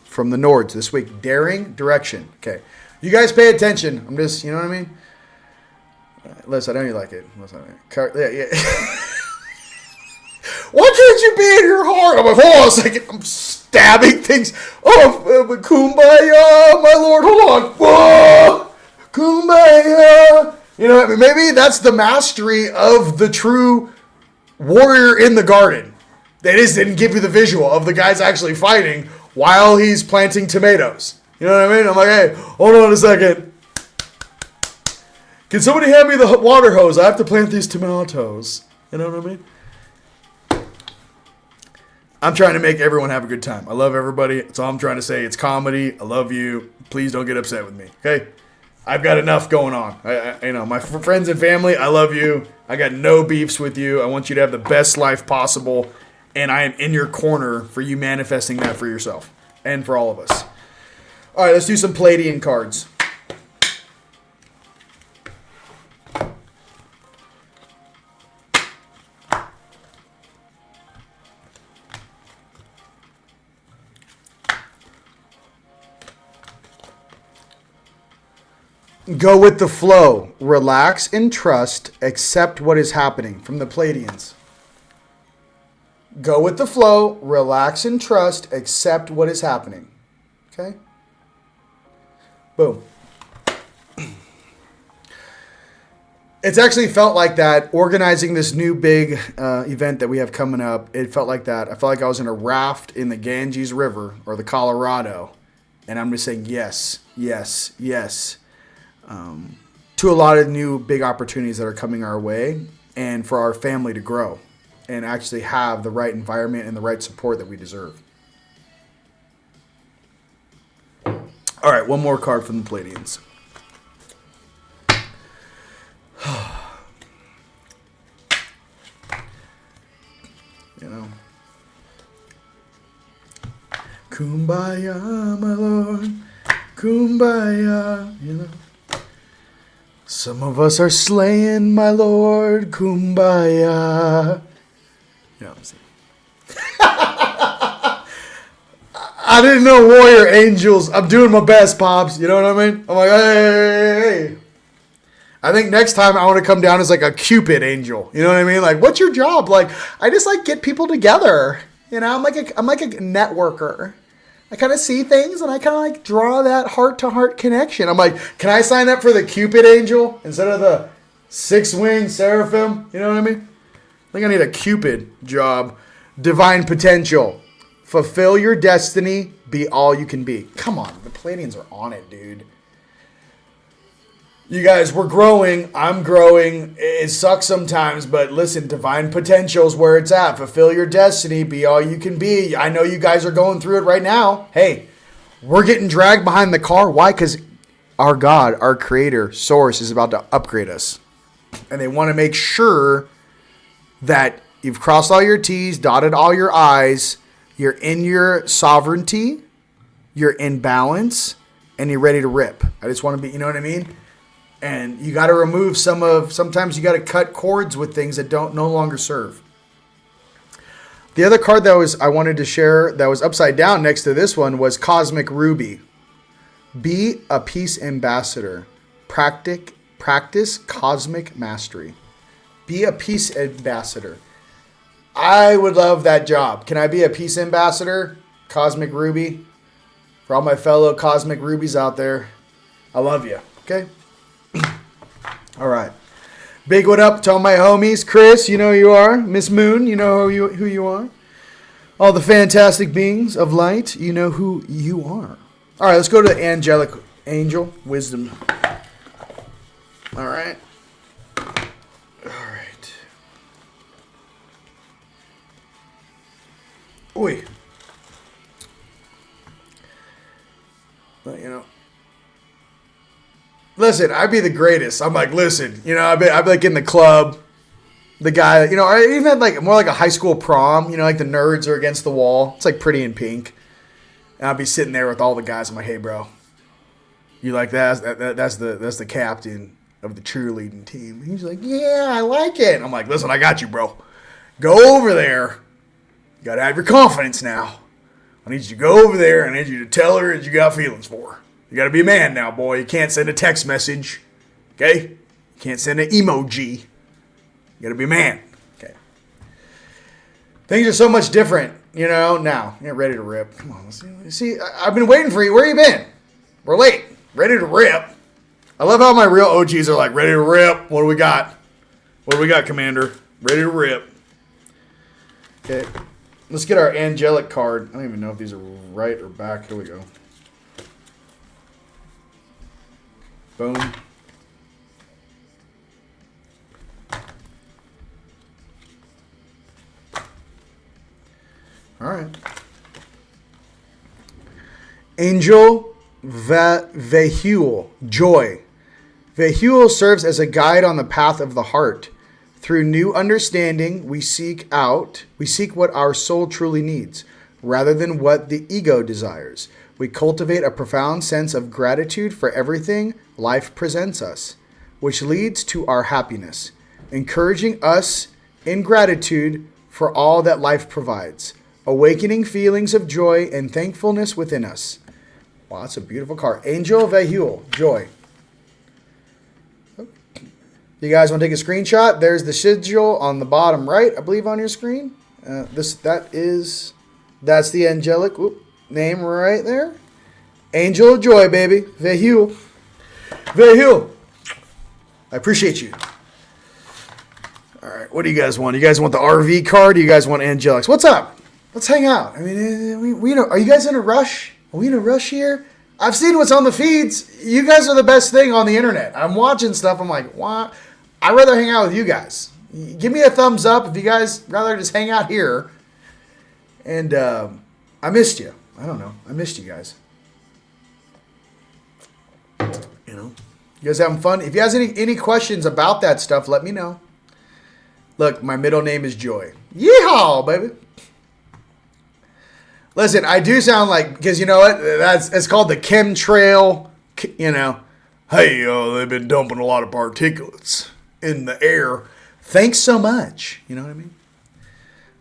from the Nords this week. Daring, direction. Okay. You guys pay attention. I'm just, you know what I mean? Listen, I know you like it. Yeah. Why can't you be in your heart? I'm like, hold on a second. I'm stabbing things. Oh, kumbaya, my lord. Hold on. Whoa, kumbaya. You know, maybe that's the mastery of the true warrior in the garden. They just didn't give you the visual of the guys actually fighting while he's planting tomatoes. You know what I mean? I'm like, hey, hold on a second. Can somebody hand me the water hose? I have to plant these tomatoes. You know what I mean? I'm trying to make everyone have a good time. I love everybody. That's all I'm trying to say. It's comedy. I love you. Please don't get upset with me. Okay? I've got enough going on. You know, my friends and family, I love you. I got no beefs with you. I want you to have the best life possible. And I am in your corner for you manifesting that for yourself. And for all of us. All right, let's do some Palladian cards. Go with the flow. Relax and trust. Accept what is happening. From the Palladians. Go with the flow. Relax and trust. Accept what is happening. Okay? Boom. It's actually felt like that, organizing this new big event that we have coming up. It felt like that. I felt like I was in a raft in the Ganges River or the Colorado. And I'm just saying yes, yes, yes. To a lot of new big opportunities that are coming our way and for our family to grow and actually have the right environment and the right support that we deserve. All right, one more card from the Palladians. You know. Kumbaya, my lord. Kumbaya, you know. Some of us are slaying, my lord. Kumbaya. You know what I'm saying? I didn't know warrior angels. I'm doing my best, Pops. You know what I mean? I'm like, hey. I think next time I want to come down as like a Cupid angel. You know what I mean? Like, what's your job? Like, I just like get people together. You know, I'm like a networker. I kind of see things and I kind of like draw that heart-to-heart connection. I'm like, can I sign up for the Cupid angel instead of the 6-winged seraphim? You know what I mean? think I need a Cupid job. Divine potential. Fulfill your destiny. Be all you can be. Come on. The Palladians are on it, dude. You guys, we're growing. I'm growing. It sucks sometimes, but listen, divine potential is where it's at. Fulfill your destiny. Be all you can be. I know you guys are going through it right now. Hey, we're getting dragged behind the car. Why? Because our God, our creator, source is about to upgrade us. And they want to make sure that you've crossed all your T's, dotted all your I's, you're in your sovereignty, you're in balance, and you're ready to rip. I just want to be, you know what I mean? And you got to remove sometimes you got to cut cords with things that no longer serve. The other card that I wanted to share that was upside down next to this one was Cosmic Ruby. Be a peace ambassador. Practice cosmic mastery. Be a peace ambassador. I would love that job. Can I be a peace ambassador? Cosmic Ruby. For all my fellow Cosmic Rubies out there, I love you. Okay? All right. Big what up to all my homies. Chris, you know who you are. Miss Moon, you know who you are. All the fantastic beings of light, you know who you are. All right, let's go to the angelic angel wisdom. All right. All right. Oi. But, you know. Listen, I'd be the greatest. I'm like, listen, you know, I'd be like in the club. The guy, you know, I even had like more like a high school prom, you know, like the nerds are against the wall. It's like Pretty in Pink. And I'd be sitting there with all the guys. I'm like, hey, bro, you like that? That's the captain of the cheerleading team. He's like, yeah, I like it. I'm like, listen, I got you, bro. Go over there. You got to have your confidence now. I need you to go over there and I need you to tell her that you got feelings for her. You got to be a man now, boy. You can't send a text message. Okay? You can't send an emoji. You got to be a man. Okay. Things are so much different, you know, now. You're ready to rip. Come on. Let's see, I've been waiting for you. Where you been? We're late. Ready to rip. I love how my real OGs are like, ready to rip. What do we got? What do we got, Commander? Ready to rip. Okay. Let's get our angelic card. I don't even know if these are right or back. Here we go. Boom. All right. Angel Vehul, joy. Vehul serves as a guide on the path of the heart. Through new understanding, we seek what our soul truly needs, rather than what the ego desires. We cultivate a profound sense of gratitude for everything life presents us, which leads to our happiness, encouraging us in gratitude for all that life provides, awakening feelings of joy and thankfulness within us. Wow, that's a beautiful card. Angel Vehul, joy. You guys want to take a screenshot? There's the sigil on the bottom right, I believe, on your screen. That's the angelic name right there. Angel of joy, baby. Vehul. Vehul. I appreciate you. All right, what do you guys want? You guys want the RV card? Or you guys want angelics? What's up? Let's hang out. I mean, we are you guys in a rush? Are we in a rush here? I've seen what's on the feeds. You guys are the best thing on the internet. I'm watching stuff. I'm like, what? I'd rather hang out with you guys. Give me a thumbs up if you guys rather just hang out here. And I missed you. I don't know. I missed you guys. You know, you guys having fun? If you guys have any questions about that stuff, let me know. Look, my middle name is Joy. Yeehaw, baby. Listen, I do sound like, because you know what? It's called the chemtrail. You know, hey, they've been dumping a lot of particulates in the air. Thanks so much. You know what I mean?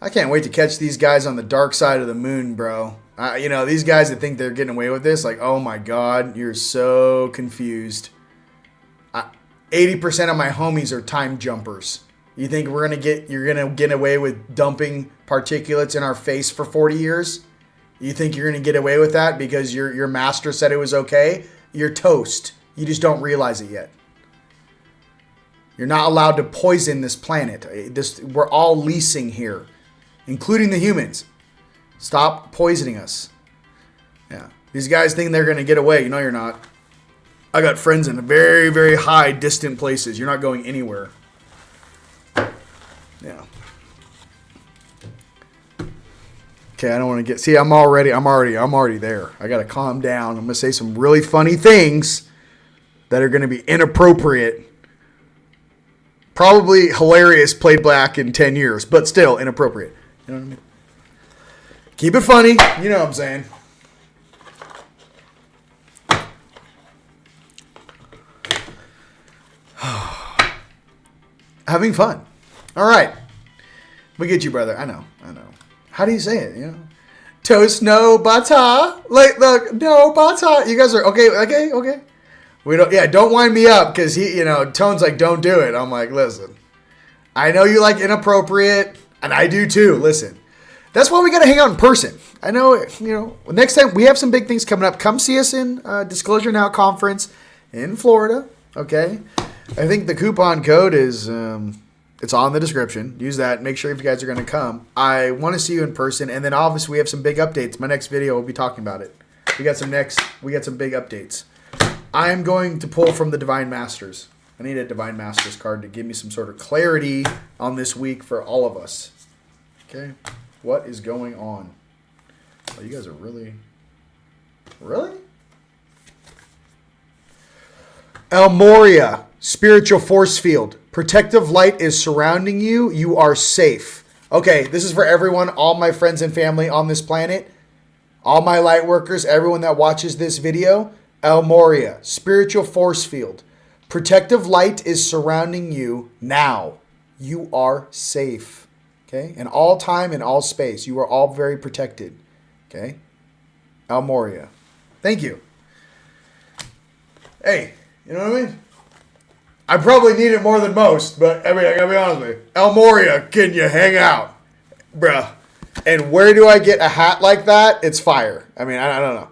I can't wait to catch these guys on the dark side of the moon, bro. You know, these guys that think they're getting away with this, like, oh my God, you're so confused. 80% of my homies are time jumpers. You think you're gonna get away with dumping particulates in our face for 40 years? You think you're gonna get away with that because your master said it was okay? You're toast. You just don't realize it yet. You're not allowed to poison this planet. We're all leasing here, including the humans. Stop poisoning us. Yeah. These guys think they're going to get away. You know you're not. I got friends in very, very high, distant places. You're not going anywhere. Yeah. Okay, I don't want to get... See, I'm already there. I got to calm down. I'm going to say some really funny things that are going to be inappropriate. Probably hilarious, played back in 10 years, but still inappropriate. You know what I mean? Keep it funny. You know what I'm saying. Having fun. All right. We get you, brother. I know. How do you say it? You know, toast no butter. Like the no butter. You guys are okay. We don't. Yeah, don't wind me up because Tone's like, don't do it. I'm like, listen. I know you like inappropriate, and I do too. Listen, that's why we got to hang out in person. I know. Next time we have some big things coming up. Come see us in Disclosure Now conference in Florida. Okay. I think the coupon code is, it's on the description. Use that. Make sure if you guys are going to come. I want to see you in person. And then obviously we have some big updates. My next video will be talking about it. We got some big updates. I am going to pull from the Divine Masters. I need a Divine Masters card to give me some sort of clarity on this week for all of us. Okay. What is going on? Oh, you guys are really? Moria. Spiritual force field. Protective light is surrounding you. You are safe. Okay, this is for everyone, all my friends and family on this planet, all my light workers, everyone that watches this video. Moria, spiritual force field. Protective light is surrounding you now. You are safe. Okay? In all time and all space. You are all very protected. Okay? Moria. Thank you. Hey, you know what I mean? I probably need it more than most, but I gotta be honest with you. Moria, can you hang out? Bruh. And where do I get a hat like that? It's fire. I mean, I don't know.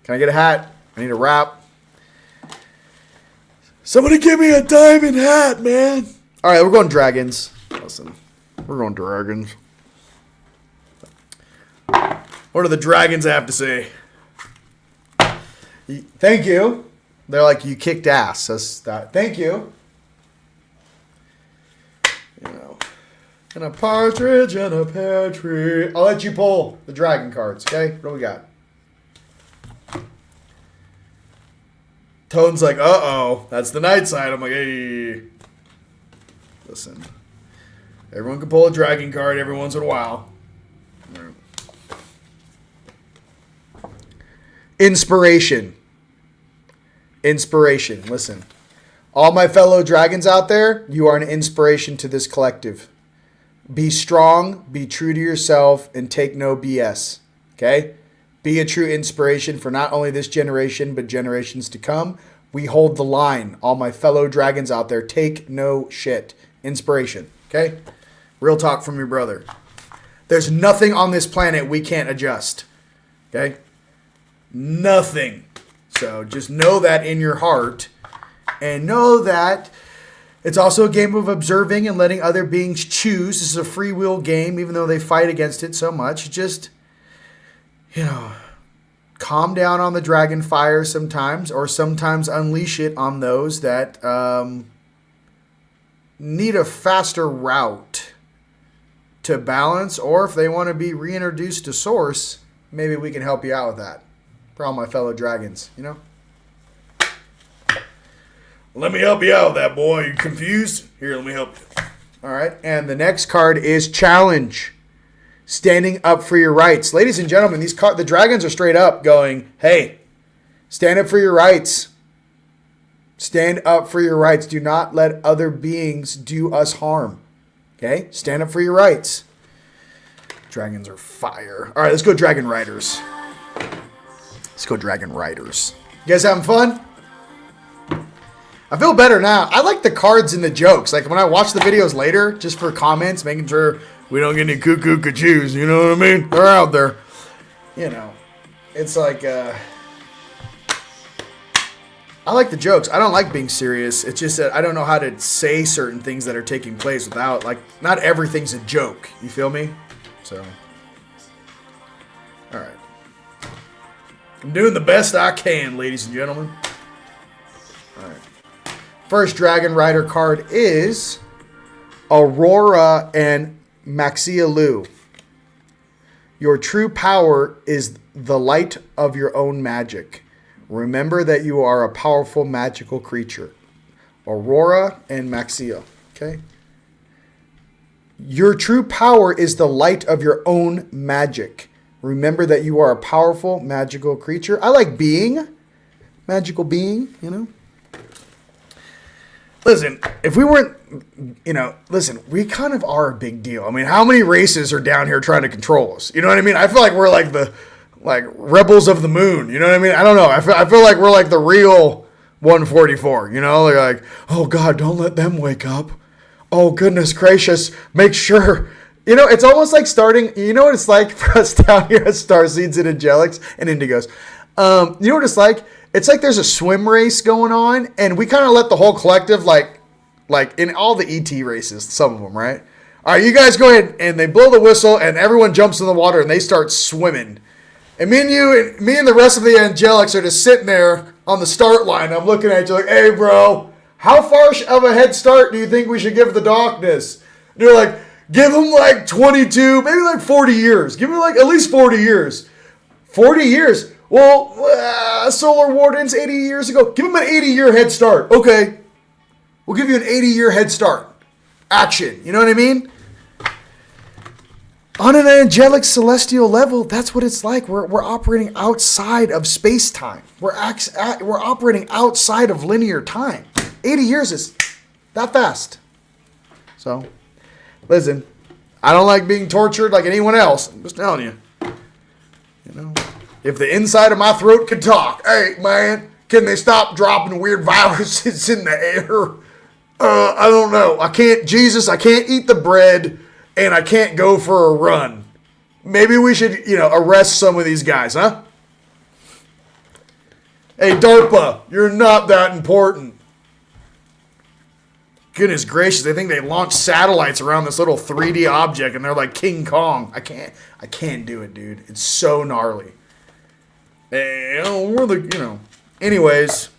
Can I get a hat? I need a wrap. Somebody give me a diamond hat, man. All right, we're going dragons. Listen, we're going dragons. What do the dragons have to say? Thank you. They're like, you kicked ass. That's that. Thank you. And a partridge and a pear tree. I'll let you pull the dragon cards, okay? What do we got? Tone's like, uh-oh. That's the night side. I'm like, hey. Listen. Everyone can pull a dragon card every once in a while. Right. Inspiration. Listen. All my fellow dragons out there, you are an inspiration to this collective. Be strong, be true to yourself, and take no BS. Okay? Be a true inspiration for not only this generation, but generations to come. We hold the line. All my fellow dragons out there, take no shit. Inspiration. Okay? Real talk from your brother. There's nothing on this planet we can't adjust. Okay? Nothing. So just know that in your heart. And know that it's also a game of observing and letting other beings choose. This is a free will game, even though they fight against it so much. Just, calm down on the dragon fire sometimes, or sometimes unleash it on those that need a faster route to balance, or if they want to be reintroduced to source, maybe we can help you out with that. For all my fellow dragons, Let me help you out with that, boy. You confused? Here, let me help you. All right, and the next card is Challenge. Standing up for your rights. Ladies and gentlemen, the dragons are straight up going, hey, stand up for your rights. Stand up for your rights. Do not let other beings do us harm. Okay? Stand up for your rights. Dragons are fire. All right, let's go Dragon Riders. Let's go Dragon Riders. You guys having fun? I feel better now. I like the cards and the jokes. Like when I watch the videos later, just for comments, making sure we don't get any cuckoo kachoos. You know what I mean? They're out there. It's like, I I like the jokes. I don't like being serious. It's just that I don't know how to say certain things that are taking place without, like, not everything's a joke. You feel me? So, all right. I'm doing the best I can, ladies and gentlemen. All right. First Dragon Rider card is Aurora and Maxia Lu. Your true power is the light of your own magic. Remember that you are a powerful magical creature. Aurora and Maxia. Okay? Your true power is the light of your own magic. Remember that you are a powerful magical creature. I like being. Magical being, you know? Listen, if we weren't, you know, listen, we kind of are a big deal. I mean, how many races are down here trying to control us? You know what I mean? I feel like we're like the rebels of the moon. You know what I mean? I don't know. I feel like we're like the real 144. You know, they're like, oh God, don't let them wake up. Oh goodness gracious, make sure. You know, it's almost like starting. You know what it's like for us down here at Starseeds and Angelics and Indigos. You know what it's like? It's like there's a swim race going on, and we kind of let the whole collective, like in all the ET races, some of them, right? All right, you guys go ahead, and they blow the whistle, and everyone jumps in the water, and they start swimming. And me and the rest of the Angelics are just sitting there on the start line. I'm looking at you like, hey, bro, how far of a head start do you think we should give the darkness? And you're like, give them like 22, maybe like 40 years. Give me like at least 40 years. 40 years. Well, Solar Wardens 80 years ago. Give them an 80-year head start. Okay. We'll give you an 80-year head start. Action. You know what I mean? On an angelic celestial level, that's what it's like. We're operating outside of space-time. We're operating outside of linear time. 80 years is that fast. So, listen, I don't like being tortured like anyone else. I'm just telling you. You know, if the inside of my throat could talk, hey, man, can they stop dropping weird viruses in the air? I don't know. I can't eat the bread. And I can't go for a run. Maybe we should, arrest some of these guys, huh? Hey, DARPA, you're not that important. Goodness gracious, they think they launched satellites around this little 3D object, and they're like King Kong. I can't do it, dude. It's so gnarly. Anyways,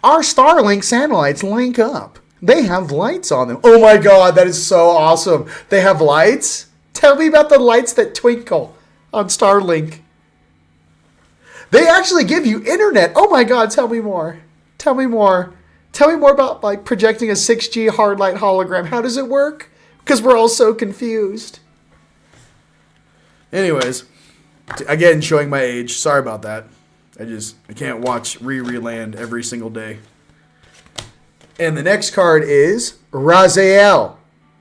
our Starlink satellites link up. They have lights on them. Oh my God, that is so awesome. They have lights? Tell me about the lights that twinkle on Starlink. They actually give you internet. Oh my God, tell me more. Tell me more. Tell me more about like projecting a 6G hard light hologram. How does it work? Because we're all so confused. Anyways, again, showing my age. Sorry about that. I can't watch Land every single day. And the next card is Raziel,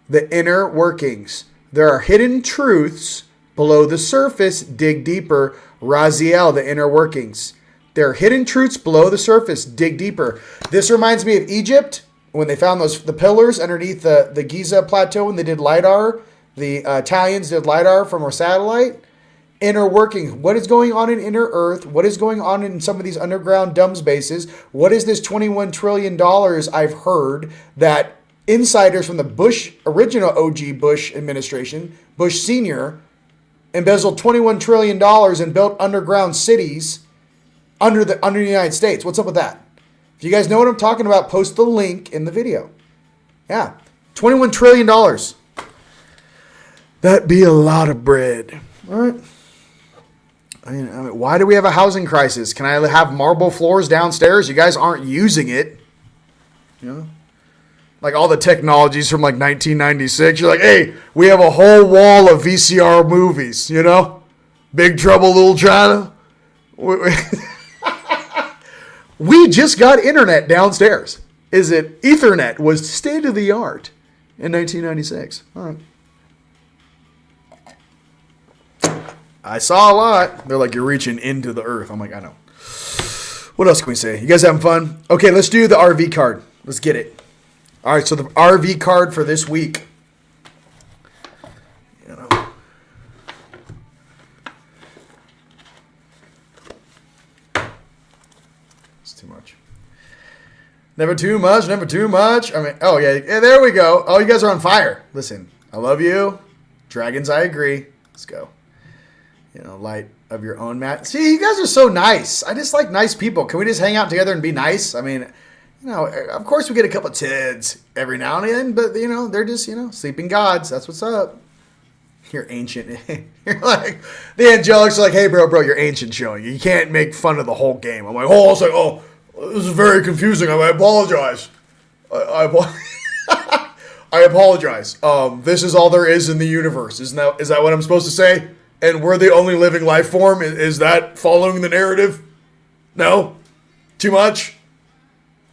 the inner workings. There are hidden truths below the surface. Dig deeper. Raziel, the inner workings. There are hidden truths below the surface. Dig deeper. This reminds me of Egypt when they found the pillars underneath the Giza plateau when they did LiDAR. The Italians did LiDAR from our satellite. Inner workings. What is going on in inner Earth? What is going on in some of these underground dumb spaces? What is this $21 trillion I've heard that insiders from the original OG Bush administration, Bush Sr., embezzled $21 trillion and built underground cities under the United States? What's up with that? If you guys know what I'm talking about, post the link in the video. Yeah, $21 trillion. That'd be a lot of bread. All right. I mean, why do we have a housing crisis? Can I have marble floors downstairs? You guys aren't using it. You know? Like all the technologies from like 1996. You're like, hey, we have a whole wall of VCR movies, you know? Big Trouble, Little China. We just got internet downstairs. Is it Ethernet was state of the art in 1996. All right. I saw a lot. They're like, you're reaching into the earth. I'm like, I know. What else can we say? You guys having fun? Okay, let's do the RV card. Let's get it. All right, so the RV card for this week. It's too much. Never too much, never too much. I mean, oh, yeah, there we go. Oh, you guys are on fire. Listen, I love you. Dragons, I agree. Let's go. Light of your own mat. See, you guys are so nice. I just like nice people. Can we just hang out together and be nice? I mean, of course we get a couple of tids every now and then, but, they're just, sleeping gods. That's what's up. You're ancient. You're like, the angelics are like, hey, bro, you're ancient showing. You can't make fun of the whole game. I'm like, this is very confusing. I apologize. I apologize. This is all there is in the universe. Is that what I'm supposed to say? And we're the only living life form? Is that following the narrative? No? Too much?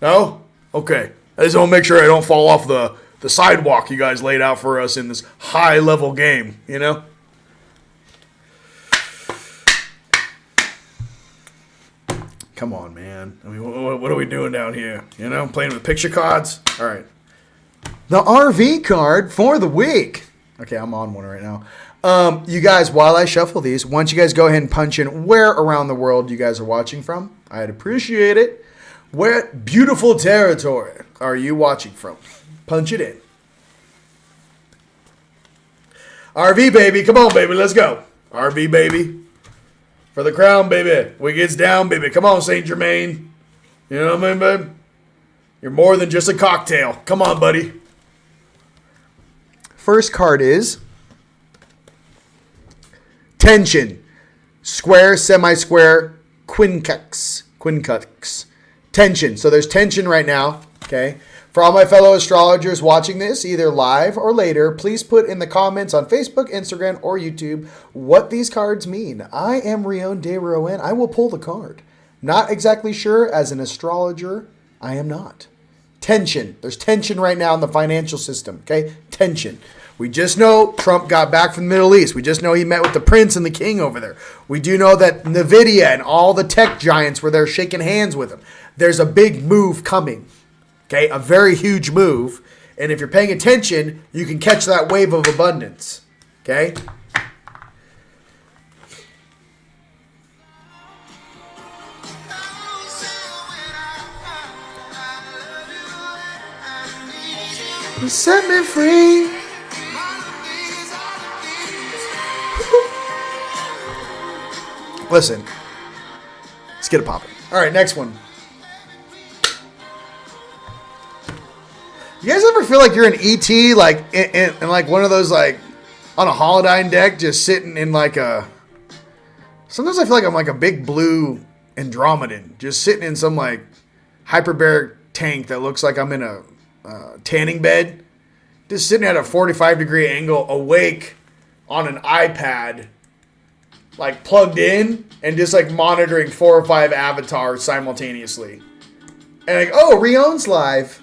No? Okay. I just want to make sure I don't fall off the sidewalk you guys laid out for us in this high-level game, Come on, man. I mean, what are we doing down here? Playing with picture cards? All right. The RV card for the week. Okay, I'm on one right now. You guys, while I shuffle these, why don't you guys go ahead and punch in where around the world you guys are watching from? I'd appreciate it. Where beautiful territory are you watching from? Punch it in. RV, baby. Come on, baby. Let's go. RV, baby. For the crown, baby. Wickets down, baby. Come on, St. Germain. You know what I mean, babe? You're more than just a cocktail. Come on, buddy. First card is Tension. Square, semi-square, quincux. Tension. So there's tension right now. Okay. For all my fellow astrologers watching this, either live or later, please put in the comments on Facebook, Instagram, or YouTube what these cards mean. I am Rion de Rowan. I will pull the card. Not exactly sure. As an astrologer, I am not. Tension. There's tension right now in the financial system. Okay? Tension. We just know Trump got back from the Middle East. We just know he met with the prince and the king over there. We do know that NVIDIA and all the tech giants were there shaking hands with him. There's a big move coming. Okay, a very huge move. And if you're paying attention, you can catch that wave of abundance. Okay? Set me free. Listen. Let's get it popping. All right, next one. You guys ever feel like you're an ET, like in like one of those, like on a holodyne deck, just sitting in like a. Sometimes I feel like I'm like a big blue Andromedan, just sitting in some like hyperbaric tank that looks like I'm in a tanning bed, just sitting at a 45-degree angle, awake on an iPad, like plugged in and just like monitoring 4 or 5 avatars simultaneously. And like, oh, Rion's live.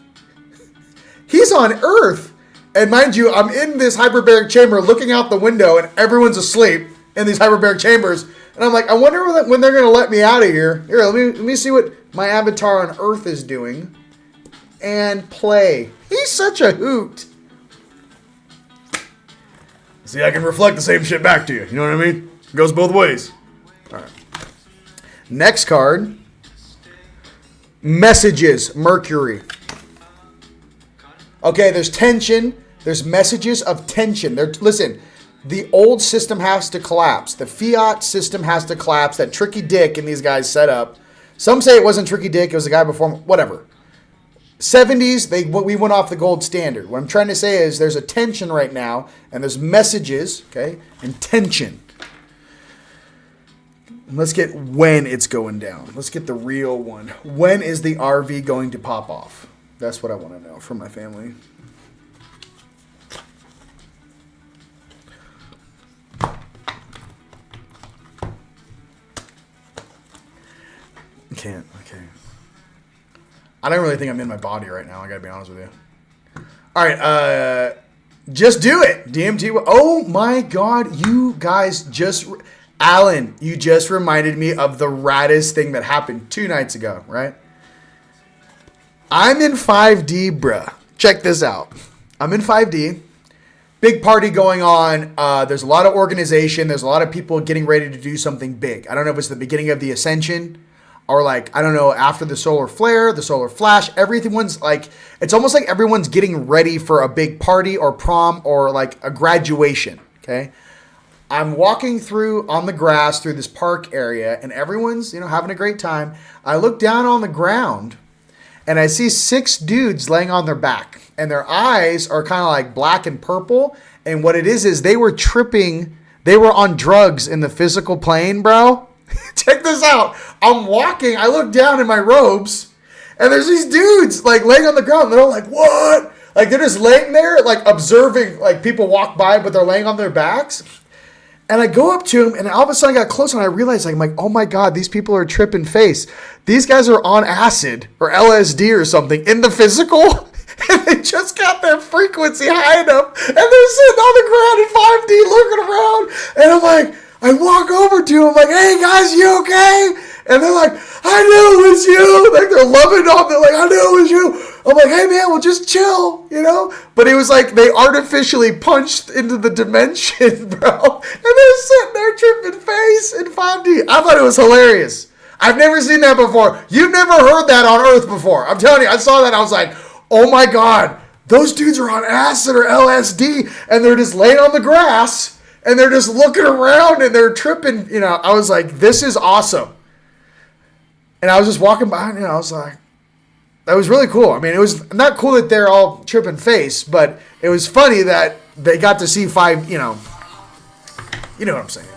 He's on Earth. And mind you, I'm in this hyperbaric chamber looking out the window and everyone's asleep in these hyperbaric chambers. And I'm like, I wonder when they're going to let me out of here. Here, let me see what my avatar on Earth is doing. And play. He's such a hoot. See, I can reflect the same shit back to you. You know what I mean? It goes both ways. All right. Next card. Messages. Mercury. Okay, there's tension. There's messages of tension. Listen, the old system has to collapse. The fiat system has to collapse. That Tricky Dick and these guys set up. Some say it wasn't Tricky Dick. It was a guy before him. Whatever. 70s, we went off the gold standard. What I'm trying to say is there's a tension right now, and there's messages, okay, and tension. Let's get when it's going down. Let's get the real one. When is the RV going to pop off? That's what I want to know from my family. Can't. Okay. I don't really think I'm in my body right now. I gotta be honest with you. All right. Just do it. DMT. Oh my God. You guys just... Alan, you just reminded me of the raddest thing that happened 2 nights ago, right? I'm in 5D, bruh. Check this out. I'm in 5D. Big party going on. There's a lot of organization. There's a lot of people getting ready to do something big. I don't know if it's the beginning of the Ascension. or like, I don't know, after the solar flare, the solar flash, everyone's like, it's almost like everyone's getting ready for a big party or prom or like a graduation. Okay. I'm walking through on the grass through this park area and everyone's, having a great time. I look down on the ground and I see 6 dudes laying on their back and their eyes are kind of like black and purple. And what it is they were tripping. They were on drugs in the physical plane, bro. Check this out. I'm walking. I look down in my robes and there's these dudes like laying on the ground. They're all like, what? Like they're just laying there, like observing like people walk by, but they're laying on their backs. And I go up to him, and all of a sudden I got close, and I realized, I'm like, oh my God, these people are tripping face. These guys are on acid or LSD or something in the physical, and they just got their frequency high enough, and they're sitting on the ground in 5D looking around, and I'm like, I walk over to them, like, hey guys, you okay? And they're like, I knew it was you. Like they're loving on. They're like, I knew it was you. I'm like, hey man, well just chill, But it was like they artificially punched into the dimension, bro. And they're sitting there tripping face in 5D. I thought it was hilarious. I've never seen that before. You've never heard that on Earth before. I'm telling you, I saw that. I was like, oh my God, those dudes are on acid or LSD, and they're just laying on the grass, and they're just looking around, and they're tripping. I was like, this is awesome. And I was just walking by, and I was like, that was really cool. I mean, it was not cool that they're all tripping face, but it was funny that they got to see 5, you know what I'm saying.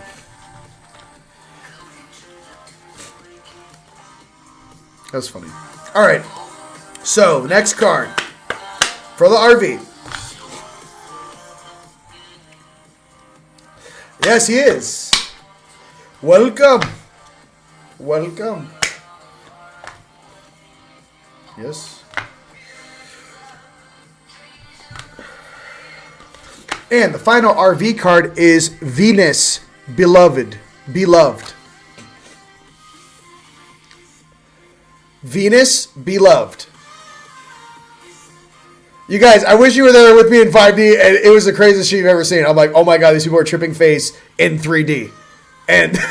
That was funny. All right. So, next card for the RV. Yes, he is. Welcome. Welcome. Yes. And the final RV card is Venus, Beloved. Venus, Beloved. You guys, I wish you were there with me in 5D, and it was the craziest shit you've ever seen. I'm like, oh my God, these people are tripping face in 3D. And on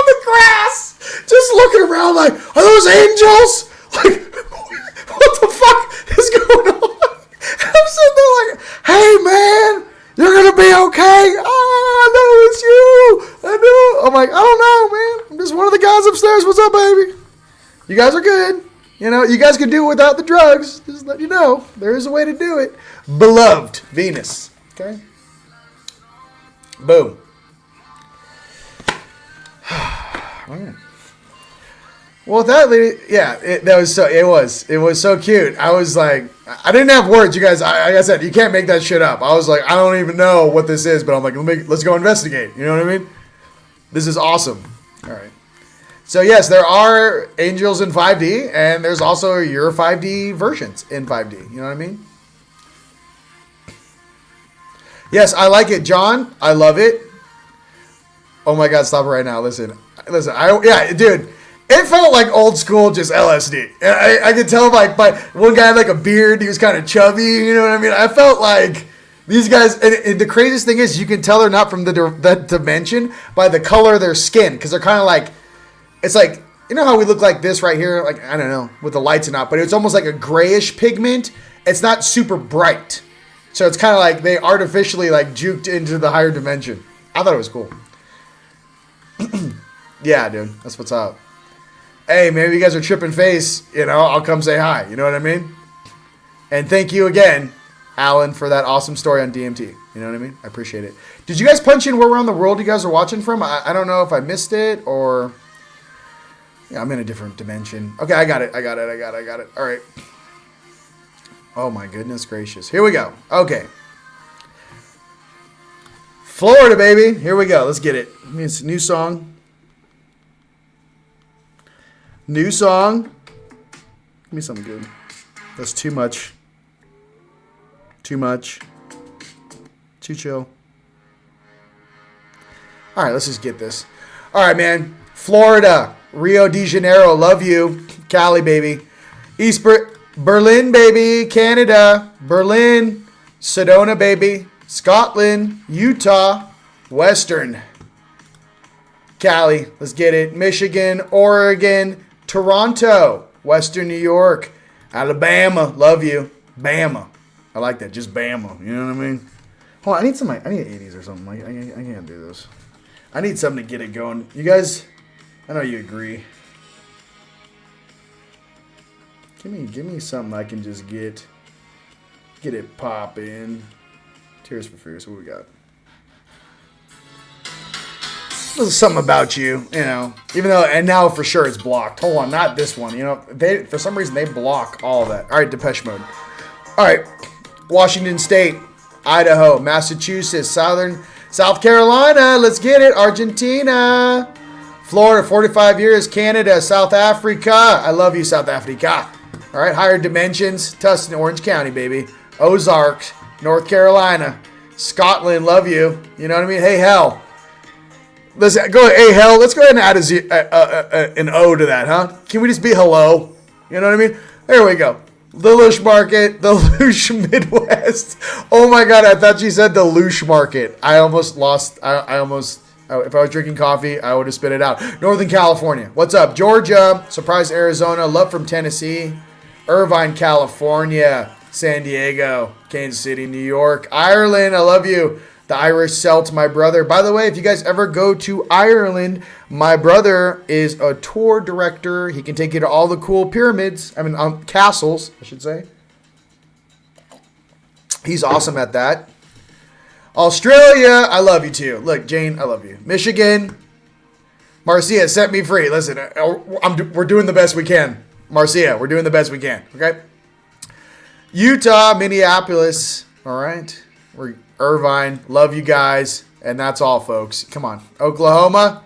the grass, just looking around like, are those angels? Like, what the fuck is going on? And I'm sitting there like, hey man, you're going to be okay. Oh, I know it's you. I know. I'm like, I don't know, man. I'm just one of the guys upstairs. What's up, baby? You guys are good. You guys can do it without the drugs. Just let you know. There is a way to do it. Beloved Venus. Okay? Boom. Right. Well, that lady, yeah, it was so cute. I was like, I didn't have words, you guys. Like I said, you can't make that shit up. I was like, I don't even know what this is, but I'm like, let's go investigate. You know what I mean? This is awesome. All right. So yes, there are angels in 5D, and there's also your 5D versions in 5D. You know what I mean? Yes, I like it, John. I love it. Oh my God, stop it right now. Listen. Dude. It felt like old school, just LSD. I could tell, like, by one guy had like a beard. He was kind of chubby. You know what I mean? I felt like these guys. And the craziest thing is, you can tell they're not from that dimension by the color of their skin, because they're kind of like, it's like, you know how we look like this right here, like, I don't know, with the lights and not, but it's almost like a grayish pigment. It's not super bright, so it's kind of like they artificially like juked into the higher dimension. I thought it was cool. Yeah, dude, that's what's up. Hey, maybe you guys are tripping face, I'll come say hi. You know what I mean? And thank you again, Alan, for that awesome story on DMT. You know what I mean? I appreciate it. Did you guys punch in where around the world you guys are watching from? I don't know if I missed it or... Yeah, I'm in a different dimension. Okay, I got it. All right. Oh my goodness gracious. Here we go. Okay. Florida, baby. Here we go. Let's get it. It's a new song. New song. Give me something good. That's too much. Too much. Too chill. All right, let's just get this. All right, man. Florida. Rio de Janeiro. Love you. Cali, baby. Berlin, baby. Canada. Berlin. Sedona, baby. Scotland. Utah. Western Cali, let's get it. Michigan, Oregon, Toronto, Western New York, Alabama, love you. Bama. I like that, just Bama, you know what I mean? Hold on, I need 80s or something. I can't do this. I need something to get it going. You guys, I know you agree. Give me something I can just get it popping. Tears for Fears, what we got? There's something about you, you know. Even though, and now for sure it's blocked. Hold on, not this one. You know, they for some reason they block all of that. All right, Depeche Mode. All right, Washington State, Idaho, Massachusetts, South Carolina. Let's get it. Argentina, Florida, 45 years. Canada, South Africa. I love you, South Africa. All right, Higher Dimensions, Tustin, Orange County, baby. Ozarks, North Carolina. Scotland, love you. You know what I mean? Hey, hell. Let's go. Hey, hell. Let's go ahead and add an O to that, huh? Can we just be hello? You know what I mean? There we go. The Loosh Market, the Loosh Midwest. Oh my God, I thought you said the Loosh Market. I almost lost. I almost. If I was drinking coffee, I would have spit it out. Northern California. What's up? Georgia. Surprise, Arizona. Love from Tennessee. Irvine, California. San Diego. Kansas City, New York. Ireland. I love you. The Irish Celt, my brother. By the way, if you guys ever go to Ireland, my brother is a tour director. He can take you to all the cool pyramids. I mean, castles, I should say. He's awesome at that. Australia, I love you too. Look, Jane, I love you. Michigan, Marcia, set me free. Listen, we're doing the best we can. Marcia, we're doing the best we can, okay? Utah, Minneapolis, all right? We're Irvine, love you guys, and that's all, folks. Come on. Oklahoma,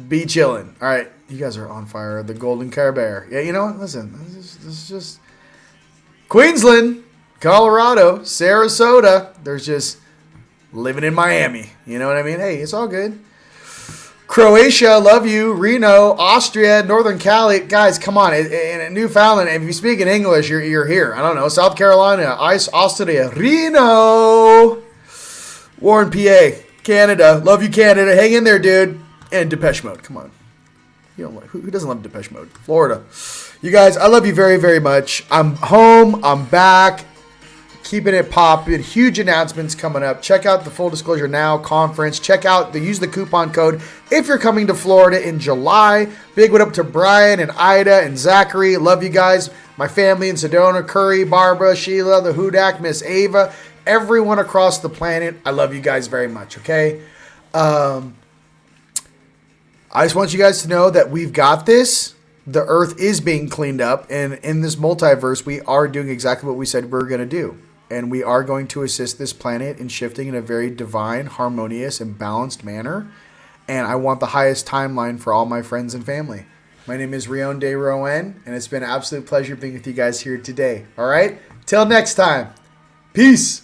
be chilling. All right, you guys are on fire. The Golden Car Bear. Yeah, you know what? Listen, this is just Queensland, Colorado, Sarasota. There's just living in Miami. You know what I mean? Hey, it's all good. Croatia, love you. Reno, Austria, Northern Cali. Guys, come on. In Newfoundland, if you speak in English, you're here. I don't know. South Carolina, Austria, Reno, Warren, PA, Canada. Love you, Canada. Hang in there, dude. And Depeche Mode. Come on. You know, who doesn't love Depeche Mode? Florida. You guys, I love you very, very much. I'm home. I'm back. Keeping it popping. Huge announcements coming up. Check out the Full Disclosure Now conference. Check out use the coupon code if you're coming to Florida in July. Big one up to Brian and Ida and Zachary. Love you guys. My family in Sedona, Curry, Barbara, Sheila, the Hudak, Miss Ava, everyone across the planet. I love you guys very much, okay? I just want you guys to know that we've got this. The Earth is being cleaned up, and in this multiverse, we are doing exactly what we said we were going to do. And we are going to assist this planet in shifting in a very divine, harmonious, and balanced manner. And I want the highest timeline for all my friends and family. My name is Rion de Rouen, and it's been an absolute pleasure being with you guys here today. All right? Till next time. Peace.